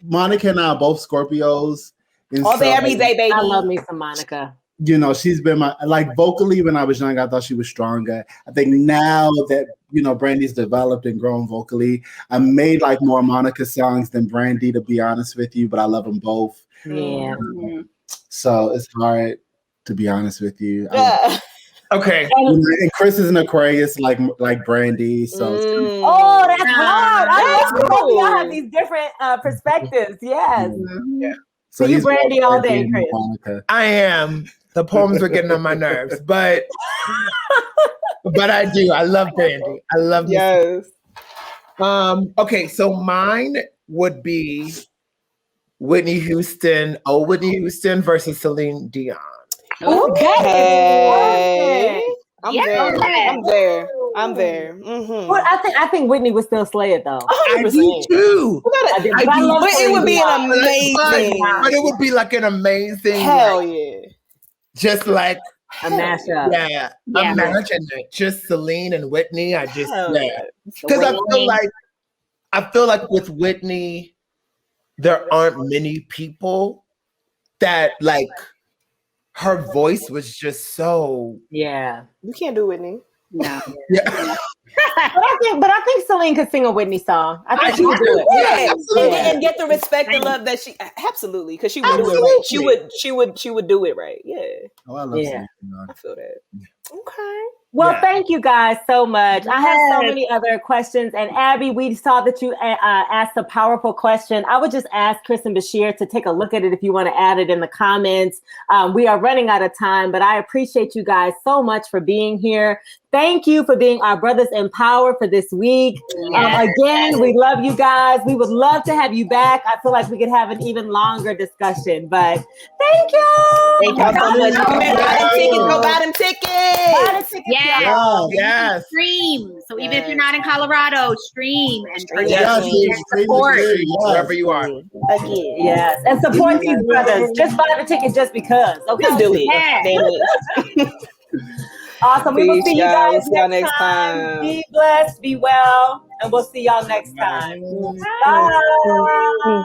Monica and I are both Scorpios. And all day, every day, baby. I love me some Monica. She's been vocally when I was young, I thought she was stronger. I think now that, Brandy's developed and grown vocally, I made more Monica songs than Brandy, to be honest with you, but I love them both. Yeah. So it's hard, to be honest with you. Yeah. Okay. And Chris is an Aquarius like Brandy. So Oh, that's hard. I That's love cool. y'all have these different perspectives. Yes. Yeah. So you he's Brandy all day, and Chris. Monica. I am. The poems were getting on my nerves, but I do. I love Brandy. I love this. Yes. Okay, so mine would be Whitney Houston versus Celine Dion. Okay. I'm Yeah. there. I'm there. Mm-hmm. But I think Whitney would still slay it though. 100%. I do too. But do. But it would be an But amazing. it would be like an amazing, Hell yeah. just like A mashup. yeah. Imagine it. Just Celine and Whitney. I just Hell yeah. because I feel like with Whitney, there aren't many people that her voice was just so Yeah. You can't do Whitney. No. yeah. I think Celine could sing a Whitney song. I think she would do it. Yeah, and get the respect and love that she absolutely, because she would do it right. She would do it right. Yeah. Oh, I love Celine. I feel that. Okay. Well, thank you guys so much. I have so many other questions. And Abby, we saw that you asked a powerful question. I would just ask Chris and Bashir to take a look at it if you want to add it in the comments. We are running out of time, but I appreciate you guys so much for being here. Thank you for being our brothers in power for this week. Again, we love you guys. We would love to have you back. I feel like we could have an even longer discussion, but thank you. Thank you so much. Go buy them tickets. Buy the tickets. Yes. Stream. So even if you're not in Colorado, stream and support wherever you are. Again. Yes. And support these brothers. Just buy the ticket just because. Okay. Just do it. Awesome. We will see you guys y'all next time. Be blessed, be well, and we'll see y'all next time. Bye.